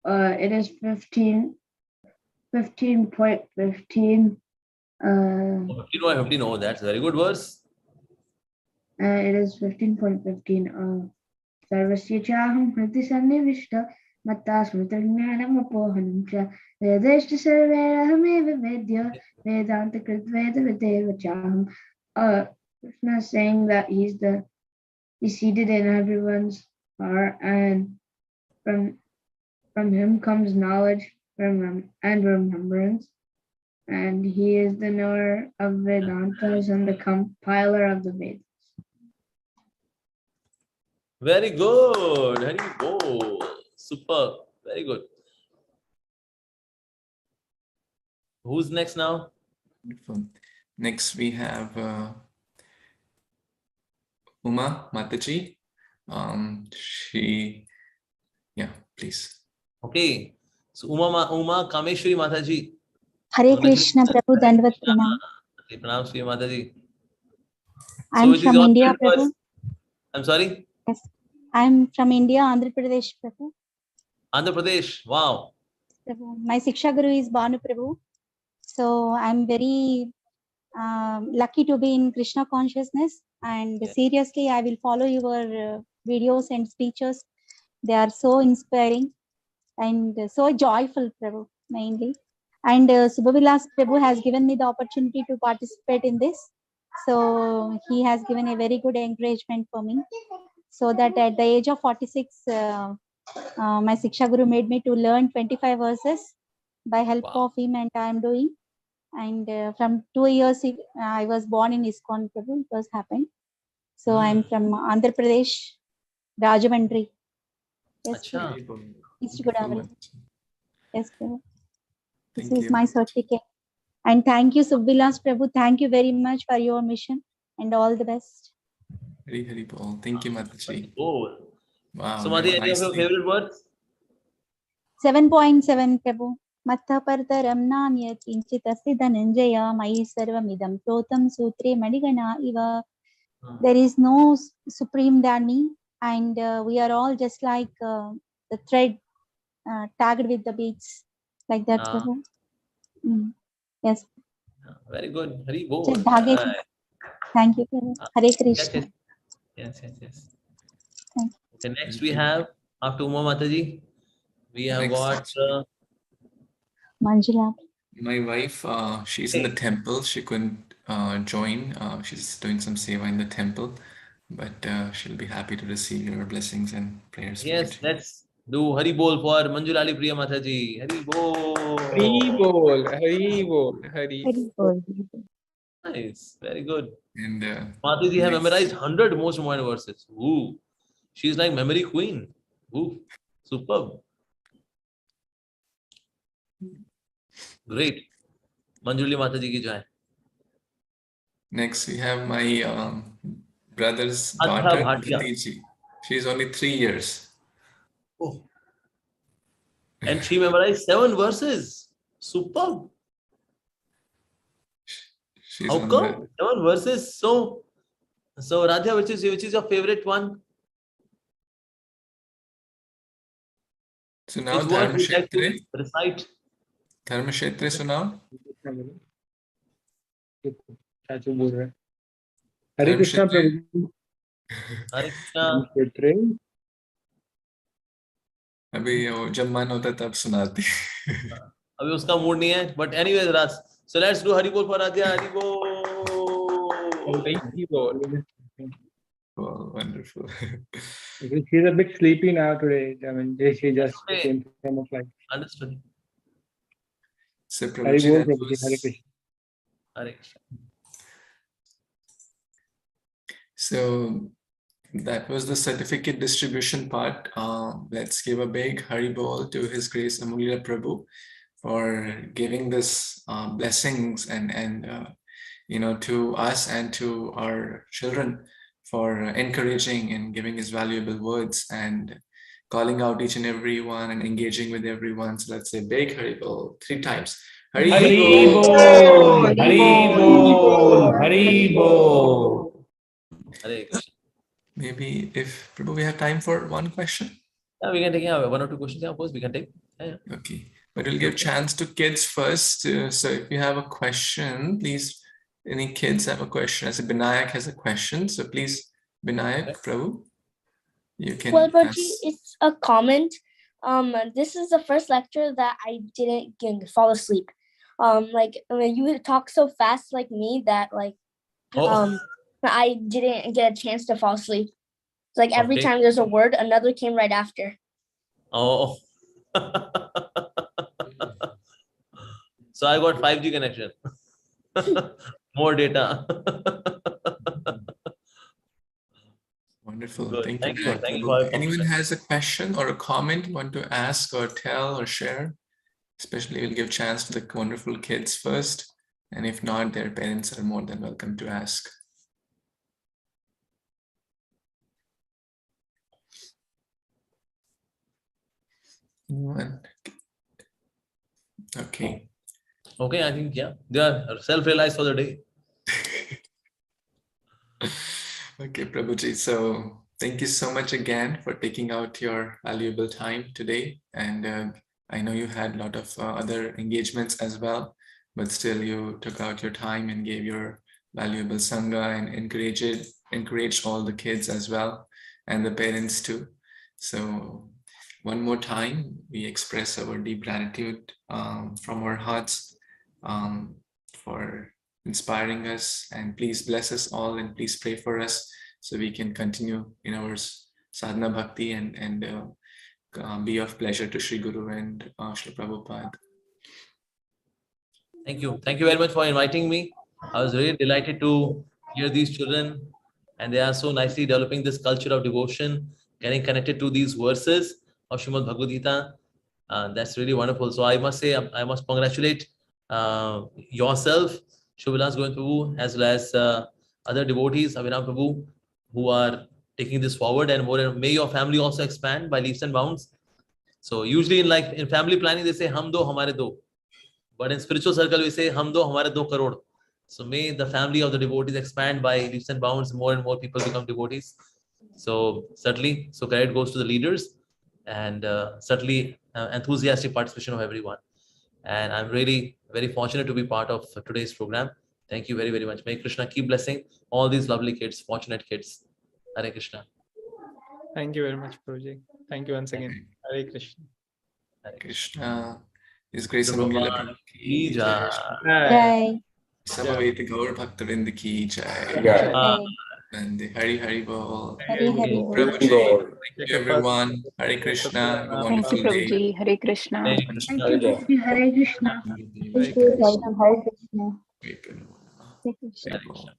It is 15.15. 15 or 15. Oh, that's a very good verse. It is 15.15. Sarvasya chaham kriti sannivishta matta smritajnanam apohanam cha vedeshta sarverahameva vedya vedanta kritveda vedeva chaham. Krishna is saying that he's seated in everyone's heart, and from him comes knowledge and remembrance, and he is the knower of Vedantas and the compiler of the Vedas. Very good. Very good. Super. Very good. Who's next now? Beautiful. Next, we have Uma Mataji. Please. Okay. So Uma Kameshwari Mataji. Hare Krishna, Prabhu, Dandavat Pranam. Pranam Shri Mataji. I'm from India, Prabhu. I'm sorry? Yes. I'm from India, Andhra Pradesh, Prabhu. Andhra Pradesh. Wow. Prabhu. My Siksha Guru is Bhanu Prabhu. So I'm very lucky to be in Krishna consciousness. And seriously, I will follow your videos and speeches. They are so inspiring and so joyful, Prabhu, mainly. And Subhavilas Prabhu has given me the opportunity to participate in this. So he has given a very good encouragement for me. So that at the age of 46, my Siksha Guru made me to learn 25 verses by help of him, and I am doing. And from 2 years, I was born in ISKCON, Prabhu. It was happened. So I'm from Andhra Pradesh, Rajamandri. Yes, East Godavari. Yes, Prabhu. This is my certificate. And thank you, Subhavilas Prabhu. Thank you very much for your mission, and all the best. Hari Bol. Thank you, Mataji. Oh. Wow. So, Mataji, any of your favorite words? 7.7, Prabhu. Mattha partaram namya kinchitasi dhananjaya mayi sarvamidam protam sutre madigana iva. There is no supreme than me, and we are all just like the thread tagged with the beads, like that, Prabhu. Yes. Very good. Hari Bol. Thank you. Hare Kṛṣṇa. Yes. Thank you. Okay, next we have, after Uma Mataji, we have got Manjula. My wife, she's in the temple. She couldn't join. She's doing some seva in the temple, but she'll be happy to receive your blessings and prayers. Yes, let's do Hari Bol for Manjulali Priya Mataji. Hari Bol. Hari Bol. Hari Bol. Hari Bol. Nice, very good. And Mataji have memorized 100 most important verses. Ooh, she's like memory queen. Ooh, superb. Great. Manjuli Mataji ki jai. Next, we have my brother's Katha daughter, Bhatia. Mataji. She's only 3 years. Oh. And she memorized 7 verses. Superb. She's How on come? 7 verses. So Radha, which is your favorite one? So now Which word would you like to Dharmashetra. recite? Dharmashetra सुनाओ. चाचू बोल रहे हैं. हरे कृष्णा प्रभु. Hare Kṛṣṇa. अभी जब मन होता तब सुनाती. अभी उसका मूड नहीं है. But anyways, Ras. So let's do Hari Bol for Radha. Hari Bol. Hari Bol. Oh, wonderful. She's a bit sleepy now today. I mean, she just came from a flight. Understood. So Hari Prabhuji, Bol, that Prabhuji. was- Hare Krishna. Hare Kṛṣṇa. So that was the certificate distribution part. Let's give a big Hari Bol to His Grace Amulya Prabhu for giving this blessings and to us and to our children, for encouraging and giving his valuable words and calling out each and every one and engaging with everyone. So let's say big Hari Bol 3 times. Hari Bol, Hari Bol, Hari Bol. Hare Kṛṣṇa. Maybe if Prabhu, we have time for one question. Yeah, we can take 1 or 2 questions. Of course, we can take. Yeah. Okay, but we'll give chance to kids first. So if you have a question, please, any kids have a question. As Binayak has a question, so please, Binayak, Prabhu, you can Well, Prabhuji, ask. it's a comment. This is the first lecture that I didn't fall asleep. You talk so fast like me that I didn't get a chance to fall asleep. It's like every time there's a word, another came right after. Oh. So I got 5G connection. More data. Wonderful. Good. Thank Thank you. you. Thank you for your Anyone compliment. has a question or a comment want to ask or tell or share? Especially we'll give chance to the wonderful kids first. And if not, their parents are more than welcome to ask. Anyone? Okay. Okay, I think, yeah, they are self-realized for the day. Okay, Prabhuji. So thank you so much again for taking out your valuable time today. And I know you had a lot of other engagements as well, but still you took out your time and gave your valuable Sangha and encouraged all the kids as well and the parents too. So one more time, we express our deep gratitude from our hearts for inspiring us, and please bless us all and please pray for us so we can continue in our sadhana bhakti and be of pleasure to Sri Guru and Srila Prabhupada. Thank you. Thank you very much for inviting me. I was really delighted to hear these children, and they are so nicely developing this culture of devotion, getting connected to these verses of Śrīmad-Bhāgavatam. That's really wonderful. So I must say, I must congratulate yourself, Shubhalas Govind Prabhu, as well as other devotees, Abhinam Prabhu, who are taking this forward, and more. May your family also expand by leaps and bounds. So usually in family planning, they say, Hum do, Hamare do. But in spiritual circle, we say, Hum do, Hamare do crore. So may the family of the devotees expand by leaps and bounds. More and more people become devotees. So certainly, so credit goes to the leaders, and certainly enthusiastic participation of everyone. And I'm really very fortunate to be part of today's program. Thank you very, very much. May Krishna keep blessing all these lovely kids, fortunate kids. Hare Krishna. Thank you very much, Prabhuji. Thank you once again. Hare Krishna. Hare Krishna. His Grace Amangala ki jai. Jai. Samaveta Gaur Bhaktavinda ki jai. Jai. And the Hari Hari Bol. Hari Hari Bol. Prabhuji, thank you everyone. Hare Krishna. Have a Thank wonderful you, day. Prabhuji. Hare Krishna. Hare Thank Krishna. you, Prabhuji. Hare Krishna. Hare Thank you, Hare Krishna. Hare Krishna.